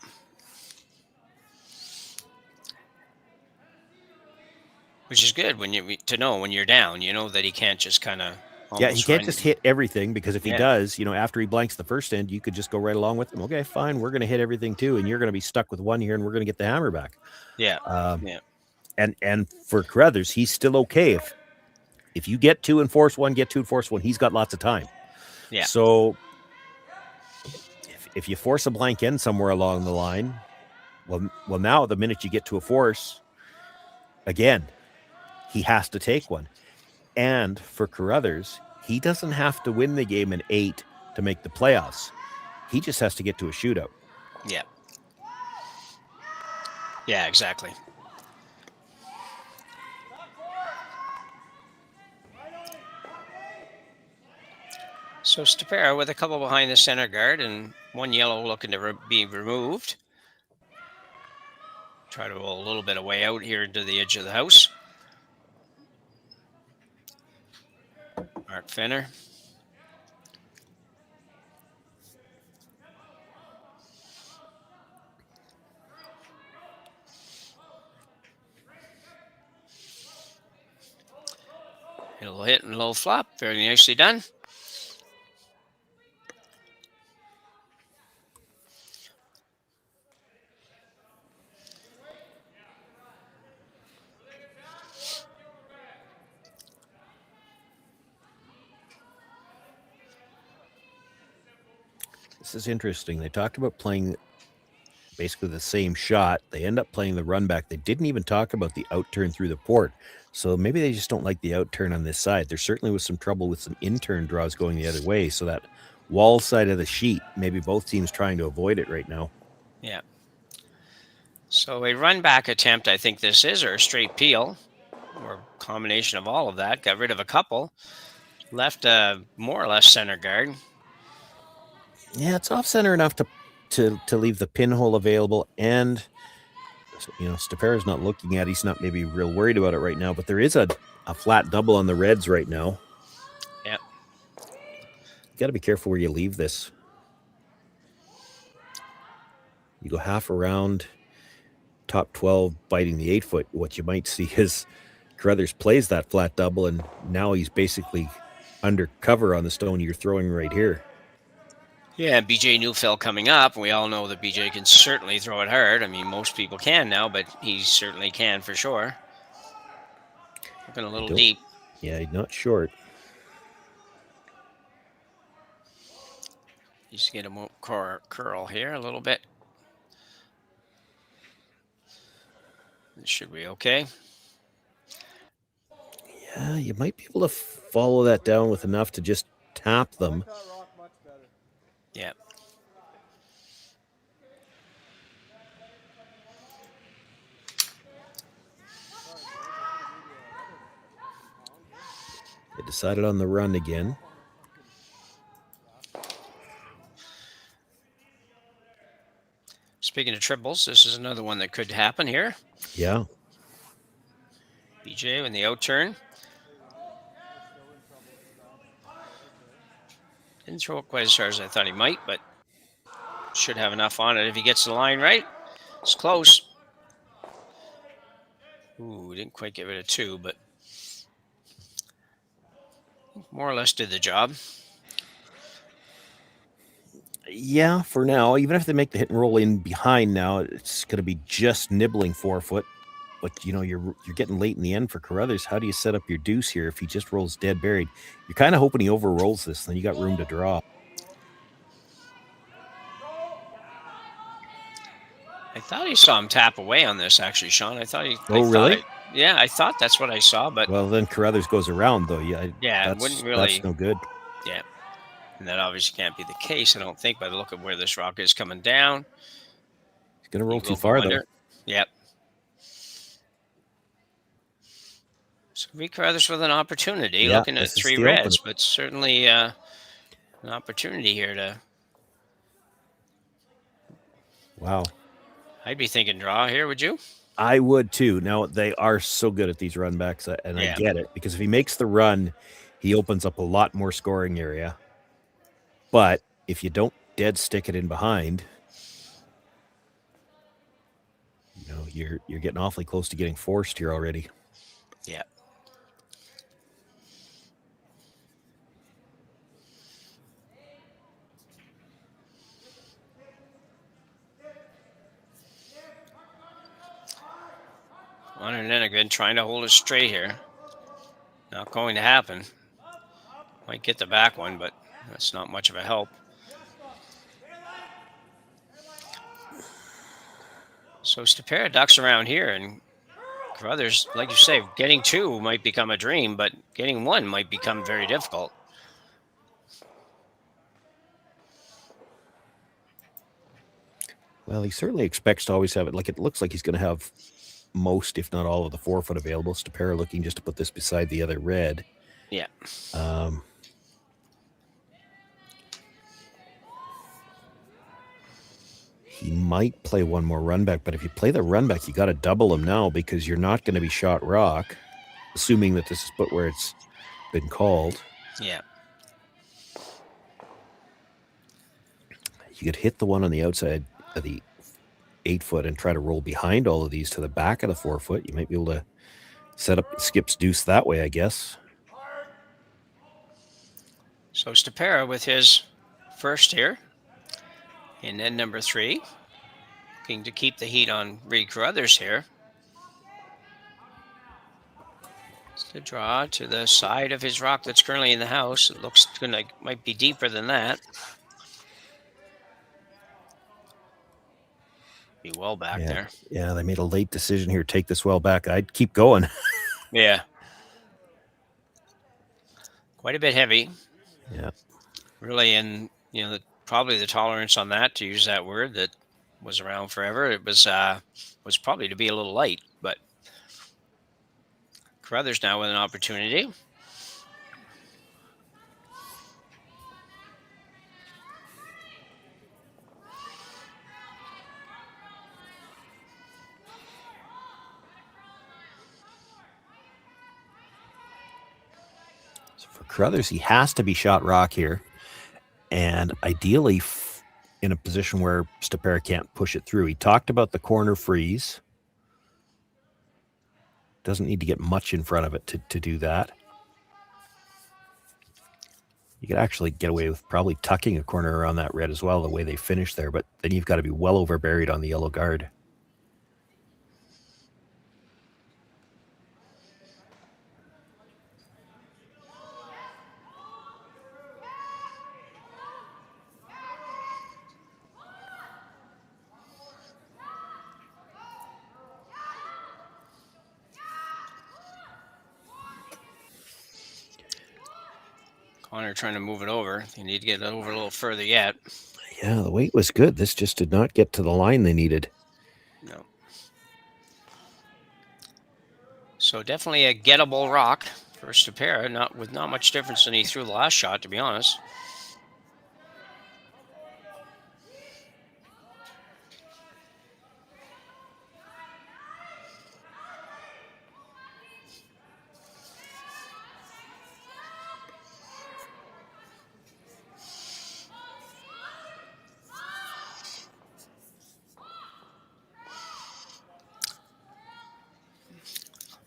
Which is good when when you're down, that he can't just kind of.
Yeah, he can't just hit everything, because if he does, after he blanks the first end, you could just go right along with him. Okay, fine, we're going to hit everything too, and you're going to be stuck with 1 here, and we're going to get the hammer back.
Yeah.
And for Carruthers, he's still okay if you get 2 and force 1, get 2 and force 1. He's got lots of time.
Yeah.
So if you force a blank end somewhere along the line, well, now the minute you get to a force, again, he has to take one. And for Carruthers, he doesn't have to win the game in 8 to make the playoffs. He just has to get to a shootout.
Yeah. Yeah, exactly. So Stopera with a couple behind the center guard and 1 yellow looking to be removed. Try to roll a little bit of way out here into the edge of the house. Mark Fenner. A little hit and a little flop. Very nicely done.
This is interesting. They talked about playing basically the same shot. They end up playing the run back. They didn't even talk about the out turn through the port. So maybe they just don't like the out turn on this side. There certainly was some trouble with some in-turn draws going the other way. So that wall side of the sheet, maybe both teams trying to avoid it right now.
Yeah. So a run back attempt, I think this is, or a straight peel, or a combination of all of that. Got rid of a couple. Left more or less center guard.
Yeah, it's off center enough to leave the pinhole available, and Stopera's not looking at it. He's not maybe real worried about it right now, but there is a flat double on the Reds right now.
Yeah.
You got to be careful where you leave this. You go half around, top 12 biting the 8-foot. What you might see is Carruthers plays that flat double, and now he's basically under cover on the stone you're throwing right here.
Yeah, BJ Neufeld coming up. We all know that BJ can certainly throw it hard. I mean, most people can now, but he certainly can for sure. Looking a little deep.
Yeah, not short.
Just get him curl here a little bit. This should be okay.
Yeah, you might be able to follow that down with enough to just tap them.
Yeah.
They decided on the run again.
Speaking of triples, this is another one that could happen here.
Yeah.
BJ in the out turn. Didn't throw it quite as hard as I thought he might, but should have enough on it if he gets the line right. It's close. Ooh, didn't quite get rid of 2, but more or less did the job.
Yeah, for now, even if they make the hit and roll in behind now, it's going to be just nibbling 4 foot. But, you know, you're getting late in the end for Carruthers. How do you set up your deuce here if he just rolls dead buried? You're kind of hoping he over rolls this, then you got room to draw.
I thought he saw him tap away on this, actually, Sean. I thought he...
Really?
Yeah, I thought that's what I saw, but...
Well, then Carruthers goes around, though. Yeah,
it wouldn't really...
That's no good.
Yeah. And that obviously can't be the case, I don't think, by the look of where this rock is coming down.
He's going to roll too far, though.
Yep. So Reid Carruthers with an opportunity, looking at 3 reds, but certainly an opportunity here to...
Wow.
I'd be thinking draw here, would you?
I would, too. Now, they are so good at these run backs, and I get it, because if he makes the run, he opens up a lot more scoring area. But if you don't dead stick it in behind, you know, you're getting awfully close to getting forced here already.
Yeah. Again, trying to hold it straight here. Not going to happen. Might get the back one, but that's not much of a help. So Stopera ducks around here, and Carruthers, like you say, getting 2 might become a dream, but getting 1 might become very difficult.
Well, he certainly expects to always have it. Like, it looks like he's going to have most, if not all, of the 4 foot available. Stopera looking just to put this beside the other red.
Yeah.
He might play 1 more run back, but if you play the run back, you got to double him now because you're not going to be shot rock, assuming that this is put where it's been called.
Yeah.
You could hit the one on the outside of the 8 foot and try to roll behind all of these to the back of the 4 foot. You might be able to set up Skip's deuce that way, I guess.
So Stopera with his first here. And then number 3, looking to keep the heat on Reid Carruthers here. It's the draw to the side of his rock that's currently in the house. It looks might be deeper than that. Be well back there.
Yeah, they made a late decision here. Take this well back. I'd keep going.
Yeah. Quite a bit heavy.
Yeah.
Really, and probably the tolerance on that, to use that word that was around forever, it was probably to be a little light, but Carruthers now with an opportunity.
So for Carruthers, he has to be shot rock here. And ideally in a position where Stopera can't push it through. He talked about the corner freeze. Doesn't need to get much in front of it to do that. You could actually get away with probably tucking a corner around that red as well, the way they finish there, but then you've got to be well over buried on the yellow guard.
Connor trying to move it over. They need to get it over a little further yet.
Yeah, the weight was good. This just did not get to the line they needed.
No. So definitely a gettable rock for Stopera, with not much difference than he threw the last shot, to be honest.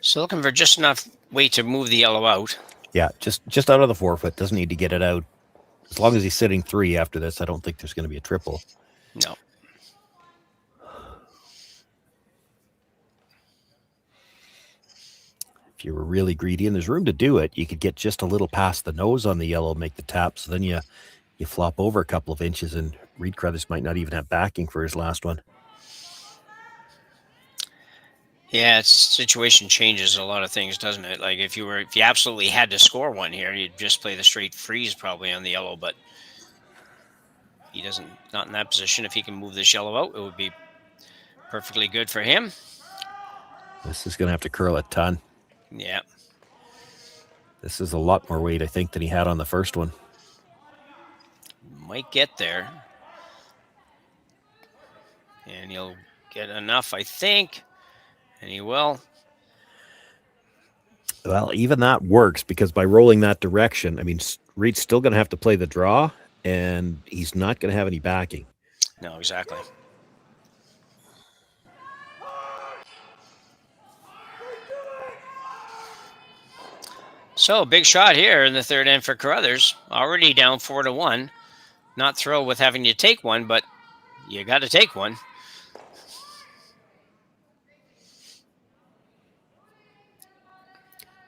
So looking for just enough weight to move the yellow out.
Yeah, just out of the 4-foot. Doesn't need to get it out. As long as he's sitting 3 after this, I don't think there's going to be a triple.
No.
If you were really greedy and there's room to do it, you could get just a little past the nose on the yellow, make the tap. So then you flop over a couple of inches, and Reid Carruthers might not even have backing for his last one.
Yeah, it's situation changes a lot of things, doesn't it? Like if you absolutely had to score one here, you'd just play the straight freeze probably on the yellow, but he not in that position. If he can move this yellow out, it would be perfectly good for him.
This is going to have to curl a ton.
Yeah.
This is a lot more weight, I think, than he had on the first one.
Might get there. And he'll get enough, I think. And he will.
Well, even that works because by rolling that direction, I mean, Reid's still going to have to play the draw, and he's not going to have any backing.
No, exactly. So, big shot here in the third end for Carruthers. Already down 4-1. Not thrilled with having to take one, but you got to take one.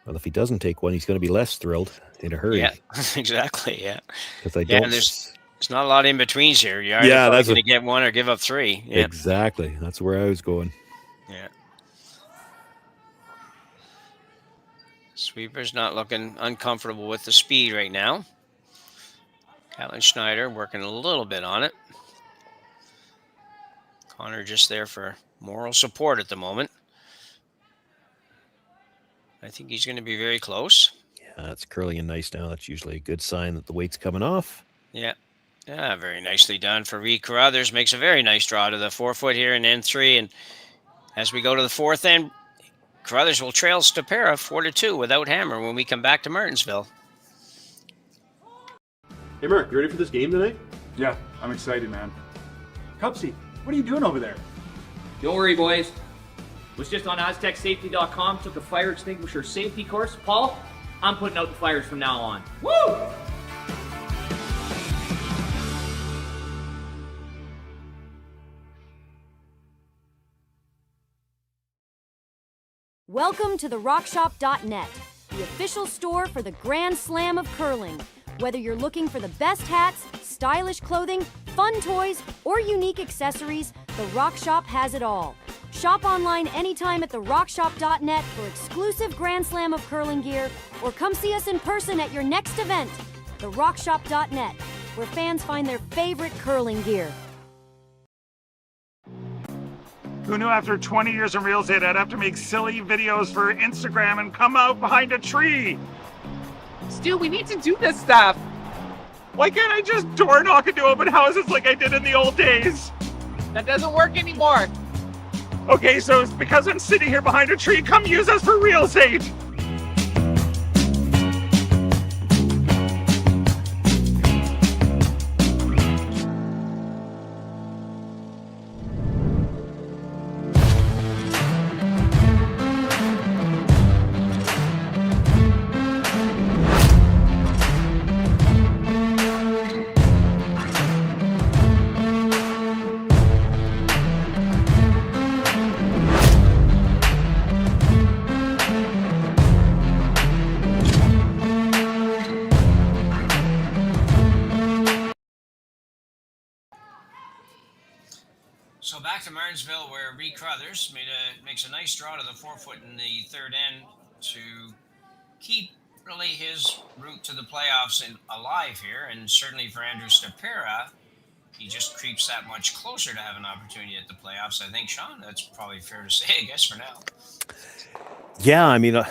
Well, if he doesn't take one, he's going to be less thrilled in a hurry.
Yeah, exactly. Yeah.
Because I don't.
There's not a lot in betweens here. You're that's going to get one or give up 3. Yeah.
Exactly. That's where I was going.
Yeah. Sweeper's not looking uncomfortable with the speed right now. Callan Schneider working a little bit on it. Connor just there for moral support at the moment. I think he's going to be very close.
Yeah, it's curling in nice now. That's usually a good sign that the weight's coming off.
Yeah. Yeah, very nicely done for Reid Carruthers. Makes a very nice draw to the 4-foot here in end 3. And as we go to the 4th end, Carruthers will trail Stopera 4-2 without hammer when we come back to Martensville.
Hey, Mark, you ready for this game tonight?
Yeah, I'm excited, man. Cupsy, what are you doing over there?
Don't worry, boys. Was just on AztecSafety.com, took a fire extinguisher safety course. Paul, I'm putting out the fires from now on. Woo!
Welcome to the RockShop.net, the official store for the Grand Slam of curling. Whether you're looking for the best hats, stylish clothing, fun toys, or unique accessories, the Rock Shop has it all. Shop online anytime at therockshop.net for exclusive Grand Slam of curling gear, or come see us in person at your next event. Therockshop.net, where fans find their favorite curling gear.
Who knew after 20 years in real estate I'd have to make silly videos for Instagram and come out behind a tree?
Stu, we need to do this stuff.
Why can't I just door knock into open houses like I did in the old days?
That doesn't work anymore.
Okay, so it's because I'm sitting here behind a tree. Come use us for real estate.
So back to Martensville, where Reid Carruthers makes a nice draw to the 4-foot in the third end to keep really his route to the playoffs alive here, and certainly for Andrew Stopera, he just creeps that much closer to have an opportunity at the playoffs. I think, Sean, that's probably fair to say, I guess, for now.
Yeah, I mean,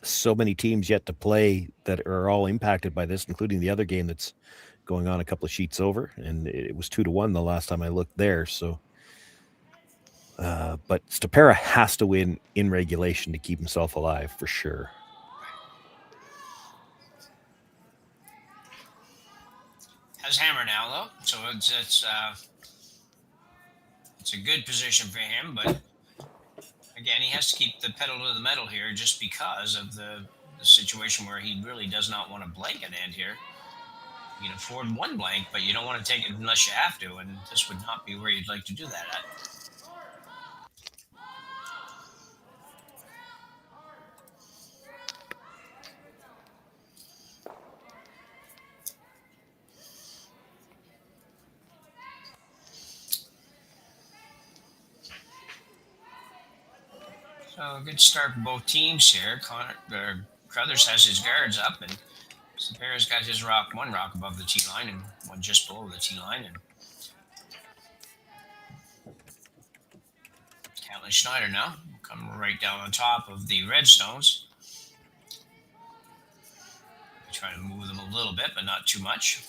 so many teams yet to play that are all impacted by this, including the other game that's going on a couple of sheets over, and it was 2-1 the last time I looked there. So, but Stopera has to win in regulation to keep himself alive for sure.
Has hammer now, though, so it's a good position for him. But again, he has to keep the pedal to the metal here, just because of the situation where he really does not want to blank an end here. You can afford one blank, but you don't want to take it unless you have to, and this would not be where you'd like to do that at. So a good start for both teams here. Carruthers has his guards up, and Stopera's got his one rock above the tee line and one just below the tee line. And Catlin Schneider now coming right down on top of the Redstones. Trying to move them a little bit, but not too much.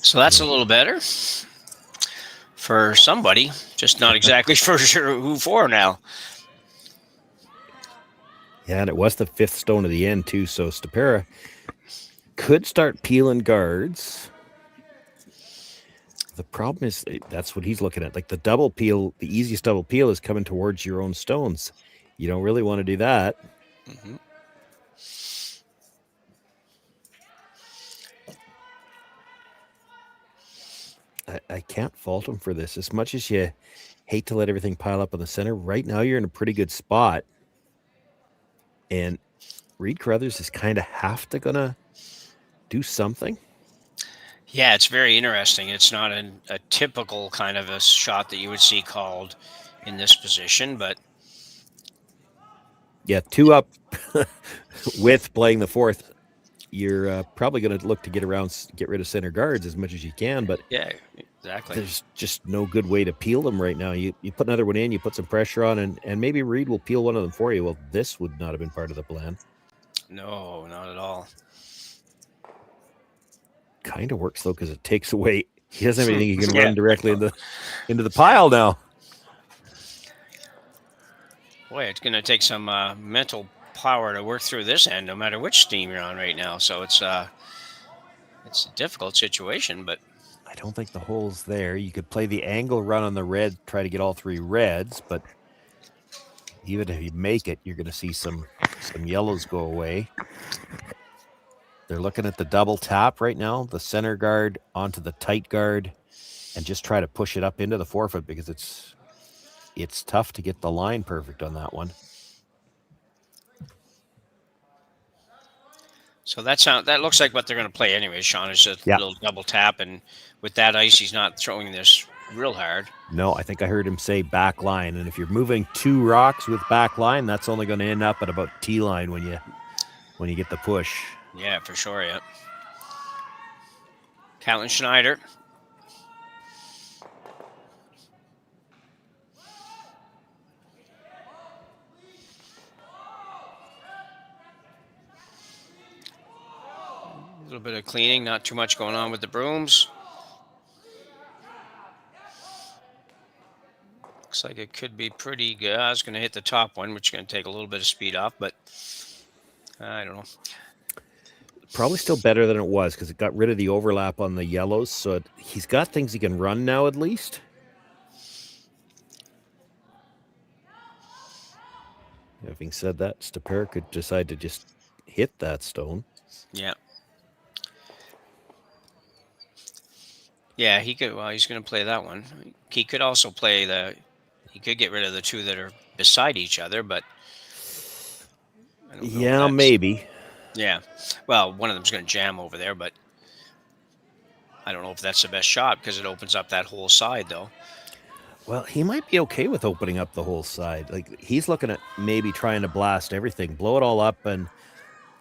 So that's a little better for somebody, just not exactly for sure who for now.
Yeah, and it was the fifth stone of the end too, so Stopera could start peeling guards. The problem is that's what he's looking at. Like the double peel, the easiest double peel is coming towards your own stones. You don't really want to do that.
Mm-hmm.
I can't fault him for this. As much as you hate to let everything pile up in the center, right now you're in a pretty good spot. And Reid Carruthers is kind of have to gonna do something.
Yeah, it's very interesting. It's not a typical kind of a shot that you would see called in this position, but
yeah, 2 up with playing the fourth. You're probably going to look to get rid of center guards as much as you can, but
yeah, exactly.
There's just no good way to peel them right now. You put another one in, you put some pressure on, and maybe Reid will peel one of them for you. Well, this would not have been part of the plan.
No, not at all.
Kind of works though, because it takes away. He doesn't have anything he can run directly into the pile now.
Boy, it's going to take some mental power to work through this end, no matter which team you're on right now. So it's a difficult situation, but
I don't think the hole's there. You could play the angle run on the red, try to get all 3 reds, but even if you make it, you're going to see some yellows go away. They're looking at the double tap right now, the center guard onto the tight guard, and just try to push it up into the forefoot because it's tough to get the line perfect on that one.
So that looks like what they're going to play anyway, Sean. Is a little double tap, and with that ice, he's not throwing this real hard.
No, I think I heard him say back line, and if you're moving 2 rocks with back line, that's only going to end up at about T line when you get the push.
Yeah, for sure. Yeah. Catlin Schneider. A little bit of cleaning, not too much going on with the brooms. Looks like it could be pretty good. I was going to hit the top one, which is going to take a little bit of speed off, but I don't know.
Probably still better than it was because it got rid of the overlap on the yellows. So he's got things he can run now at least. Having said that, Stopera could decide to just hit that stone.
Yeah. Yeah, he could. Well, he's going to play that one. He could also play He could get rid of the two that are beside each other, but I don't know if
Yeah,
that's-
maybe.
Yeah. Well, one of them's going to jam over there, but I don't know if that's the best shot because it opens up that whole side, though.
Well, he might be okay with opening up the whole side. Like, he's looking at maybe trying to blast everything, blow it all up, and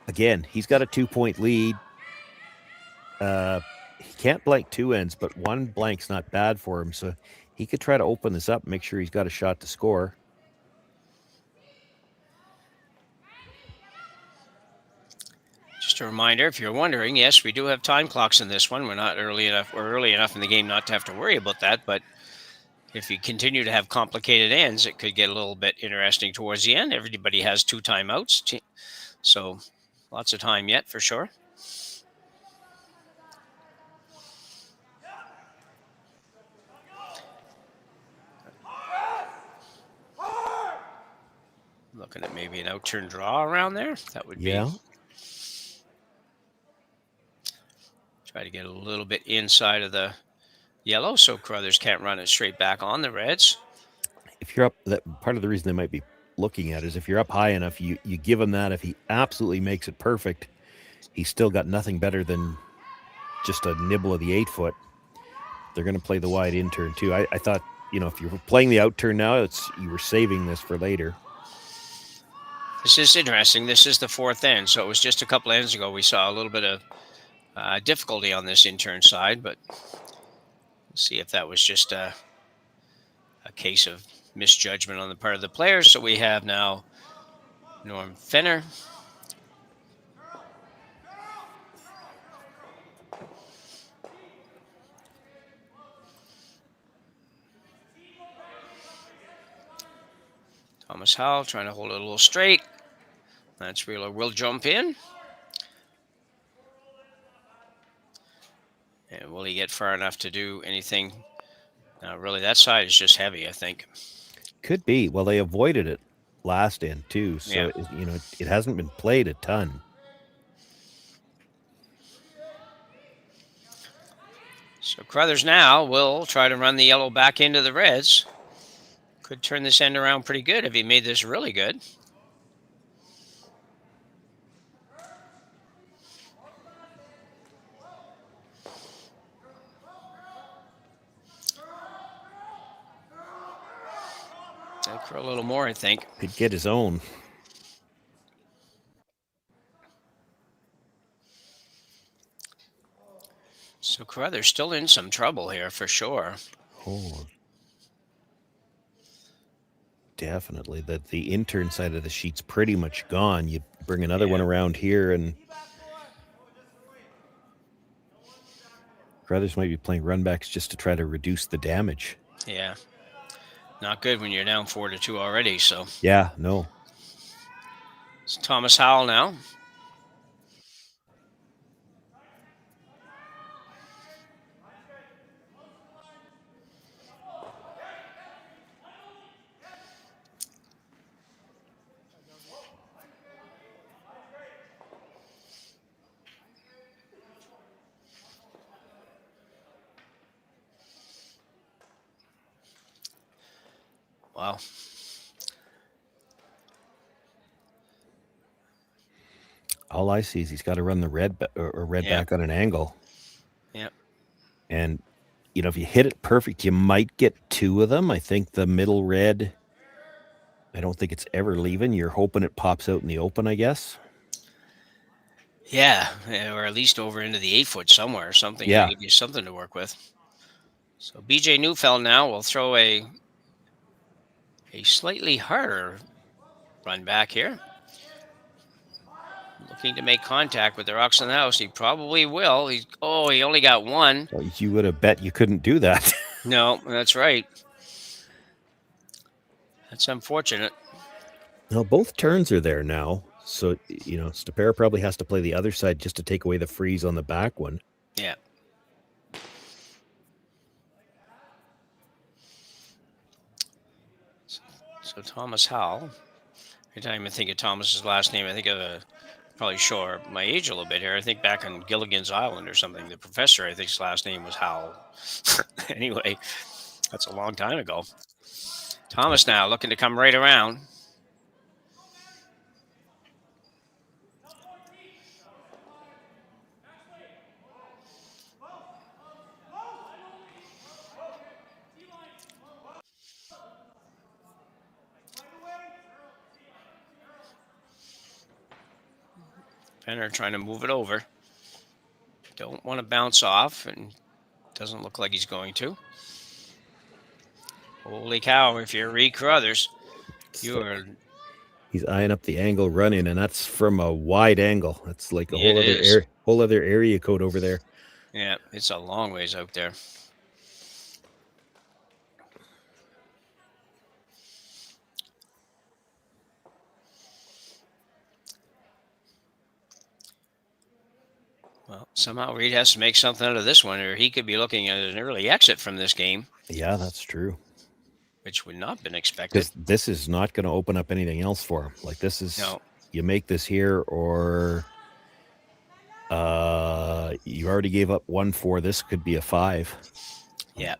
again, he's got a 2-point lead. He can't blank two ends, but one blank's not bad for him, so he could try to open this up, make sure he's got a shot to score.
Just a reminder, if you're wondering, yes, we do have time clocks in this one. We're not early enough. We're early enough in the game not to have to worry about that, but if you continue to have complicated ends, it could get a little bit interesting towards the end. Everybody has 2 timeouts, so lots of time yet for sure. Looking at maybe an out-turn draw around there. That would be. Try to get a little bit inside of the yellow so Carruthers can't run it straight back on the Reds.
If you're up, that part of the reason they might be looking at is if you're up high enough, you give him that. If he absolutely makes it perfect, he's still got nothing better than just a nibble of the 8-foot. They're going to play the wide in turn too. I thought, if you were playing the out turn now, you were saving this for later.
This is interesting. This is the 4th end, so it was just a couple ends ago we saw a little bit of difficulty on this in-turn side, but we'll see if that was just a case of misjudgment on the part of the players. So we have now Norm Fenner. Thomas Howell trying to hold it a little straight. Lance Wheeler will jump in. And will he get far enough to do anything? Really, that side is just heavy, I think.
Could be. Well, they avoided it last end too, so
Yeah.
it hasn't been played a ton.
So Carruthers now will try to run the yellow back into the Reds. Could turn this end around pretty good if he made this really good. For a little more, I think.
Could get his own.
So Carruthers still in some trouble here for sure.
Oh, definitely. The intern side of the sheet's pretty much gone. You bring another one around here, and Carruthers might be playing runbacks just to try to reduce the damage.
Yeah. Not good when you're down 4-2 already, so.
Yeah, no.
It's Thomas Howell now. Wow.
All I see is he's got to run the red back on an angle.
Yep.
And, if you hit it perfect, you might get 2 of them. I think the middle red, I don't think it's ever leaving. You're hoping it pops out in the open, I guess.
Yeah, or at least over into the 8-foot somewhere or something.
Yeah.
Give you something to work with. So BJ Neufeld now will throw a slightly harder run back here. Looking to make contact with the rocks in the house. He probably will. He only got 1.
Well, you would have bet you couldn't do that.
No, that's right. That's unfortunate.
No, both turns are there now. So, Stopera probably has to play the other side just to take away the freeze on the back one.
Yeah. So Thomas Howell. Every time I think of Thomas's last name, I think of probably show my age a little bit here. I think back on Gilligan's Island or something. The professor, I think his last name was Howell. Anyway, that's a long time ago. Thomas now looking to come right around. Penner trying to move it over. Don't want to bounce off, and doesn't look like he's going to. Holy cow, if you're Reid Carruthers, you are...
He's eyeing up the angle running, and that's from a wide angle. That's like a whole other area code over there.
Yeah, it's a long ways out there. Well, somehow Reid has to make something out of this one, or he could be looking at an early exit from this game.
Yeah, that's true.
Which would not have been expected.
Because this is not going to open up anything else for him. Like, this is, you make this here, or you already gave up 1-4. This could be a 5.
Yeah.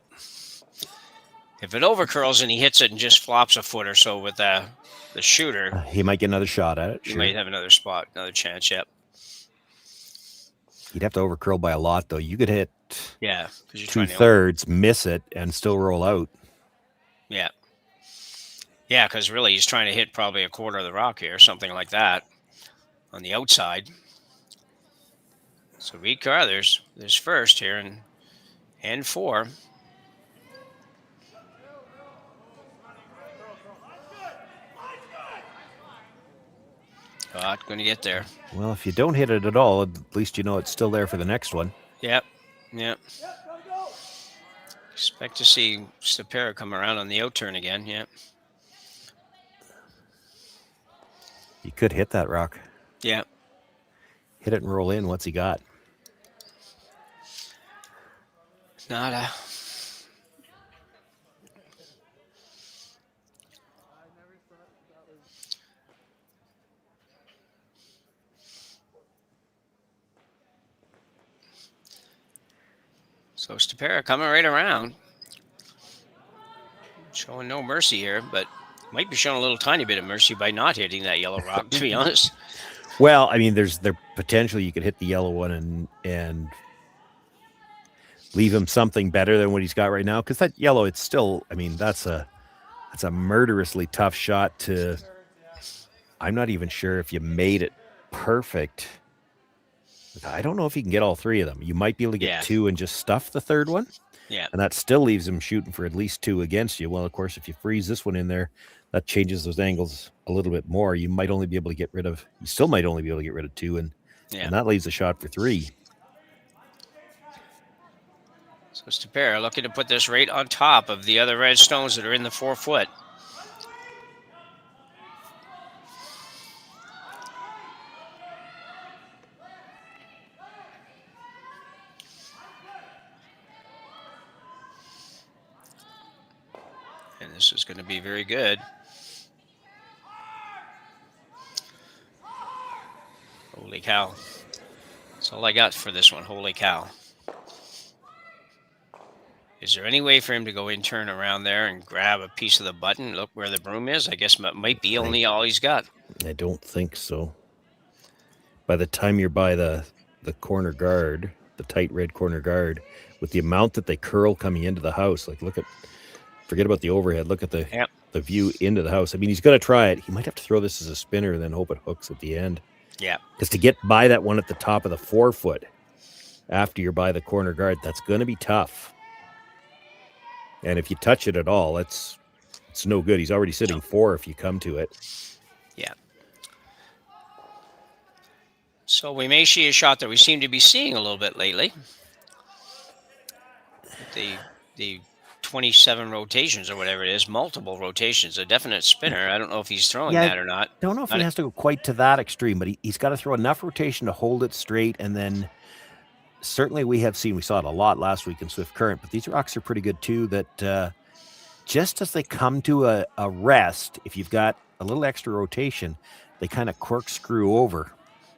If it overcurls and he hits it and just flops a foot or so with the shooter,
he might get another shot at it.
He might have another spot, another chance. Yep.
You'd have to overcurl by a lot, though. You could hit 2/3, miss it, and still roll out.
Yeah. Yeah, because really he's trying to hit probably a quarter of the rock here, something like that, on the outside. So Reid Carruthers is first here, and 4. Not going to get there.
Well, if you don't hit it at all, at least you know it's still there for the next one.
Yep. Yep. Expect to see Stopera come around on the out turn again. Yep.
You could hit that rock.
Yeah.
Hit it and roll in. What's he got?
Nada. So Stopera coming right around. Showing no mercy here, but might be showing a little tiny bit of mercy by not hitting that yellow rock, to be honest.
Well, I mean, there's potential you could hit the yellow one and leave him something better than what he's got right now. Because that yellow, it's still, I mean, that's a murderously tough shot to. I'm not even sure if you made it perfect. I don't know if you can get all 3 of them. You might be able to get 2 and just stuff the third one.
Yeah.
And that still leaves him shooting for at least 2 against you. Well, of course, if you freeze this one in there, that changes those angles a little bit more. You might only be able to get rid of, you still might only be able to get rid of 2, and that leaves a shot for 3.
So Stopera looking to put this right on top of the other red stones that are in the 4 foot. And this is going to be very good. Holy cow. That's all I got for this one. Holy cow. Is there any way for him to go in, turn around there, and grab a piece of the button? Look where the broom is. I guess it might be only all he's got.
I don't think so. By the time you're by the corner guard, the tight red corner guard, with the amount that they curl coming into the house, like forget about the overhead. Look at the view into the house. I mean, he's going to try it. He might have to throw this as a spinner and then hope it hooks at the end.
Yeah.
Because to get by that one at the top of the 4 foot after you're by the corner guard, that's going to be tough. And if you touch it at all, it's no good. He's already sitting 4 if you come to it.
Yeah. So we may see a shot that we seem to be seeing a little bit lately. The 27 rotations or whatever it is, multiple rotations, a definite spinner. I don't know if he's throwing that or not.
Don't know if he has to go quite to that extreme, but he's got to throw enough rotation to hold it straight. And then certainly we saw it a lot last week in Swift Current, but these rocks are pretty good too, that just as they come to a rest, if you've got a little extra rotation, they kind of corkscrew over.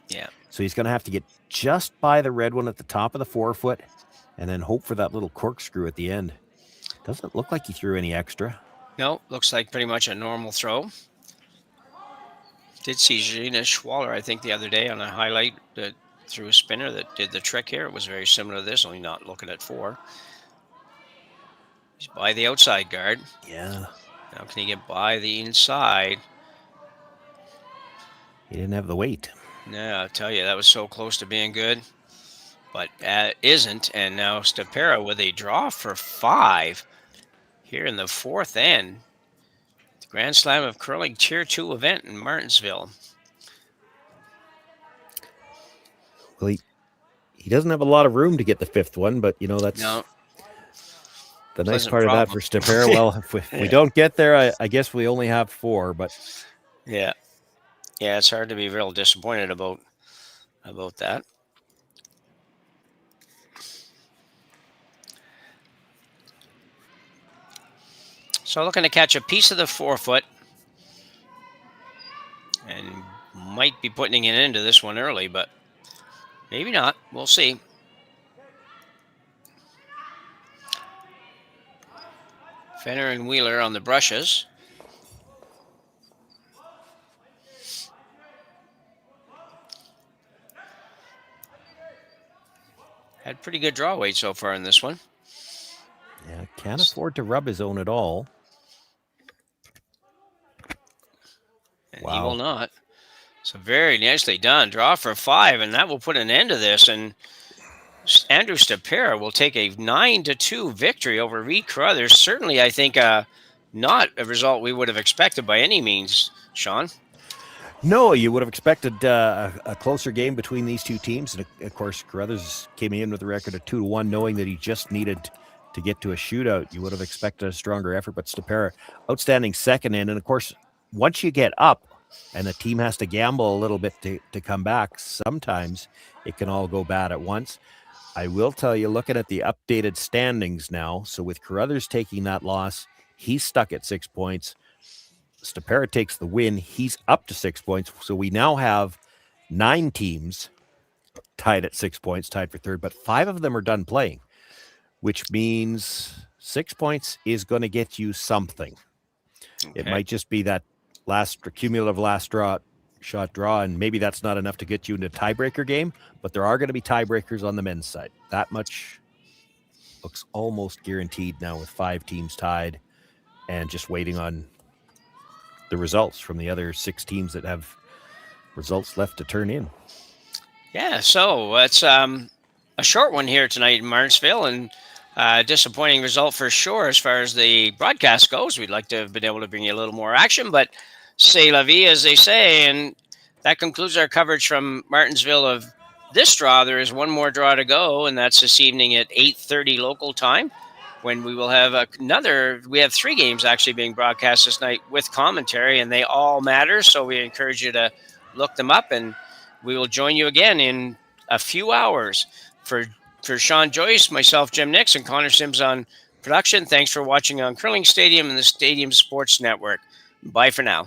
Yeah.
So he's going to have to get just by the red one at the top of the 4 foot and then hope for that little corkscrew at the end. Doesn't look like he threw any extra.
No, looks like pretty much a normal throw. Did see Gina Schwaller, I think, the other day on a highlight that threw a spinner that did the trick here. It was very similar to this, only not looking at 4. He's by the outside guard.
Yeah.
Now can he get by the inside?
He didn't have the weight.
Yeah, I'll tell you, that was so close to being good, but isn't. And now Stopera with a draw for 5 here in the 4th end. The Grand Slam of Curling Tier 2 event in Martensville.
Well, he doesn't have a lot of room to get the 5th one, but, that's the nice part of that for Stopera. Well, if we don't get there, I guess we only have 4, but...
Yeah. Yeah, it's hard to be real disappointed about that. So looking to catch a piece of the 4-foot. And might be putting it into this one early, but maybe not. We'll see. Fenner and Wheeler on the brushes. Had pretty good draw weight so far in this one.
Yeah, can't afford to rub his own at all.
And he will not. So very nicely done. Draw for 5, and that will put an end to this. And Andrew Stopera will take a 9-2 victory over Reid Carruthers. Certainly, I think, not a result we would have expected by any means, Sean.
No, you would have expected a closer game between these two teams. And, of course, Carruthers came in with a record of 2-1, knowing that he just needed to get to a shootout. You would have expected a stronger effort, but Stopera, outstanding second end. And, of course, once you get up and the team has to gamble a little bit to come back, sometimes it can all go bad at once. I will tell you, looking at the updated standings now, so with Carruthers taking that loss, he's stuck at 6 points. Stopera takes the win. He's up to 6 points. So we now have 9 teams tied at 6 points, tied for third, but 5 of them are done playing, which means 6 points is going to get you something. Okay. It might just be that cumulative last shot draw, and maybe that's not enough to get you into a tiebreaker game, but there are going to be tiebreakers on the men's side. That much looks almost guaranteed now with 5 teams tied and just waiting on the results from the other 6 teams that have results left to turn in.
Yeah, so it's a short one here tonight in Martensville, and a disappointing result for sure as far as the broadcast goes. We'd like to have been able to bring you a little more action, but c'est la vie, as they say, and that concludes our coverage from Martensville of this draw. There is one more draw to go, and that's this evening at 8:30 local time, when we will have we have 3 games actually being broadcast this night with commentary, and they all matter. So we encourage you to look them up, and we will join you again in a few hours. For Sean Joyce, myself, Jim Nix, and Connor Sims on production, thanks for watching on Curling Stadium and the Stadium Sports Network. Bye for now.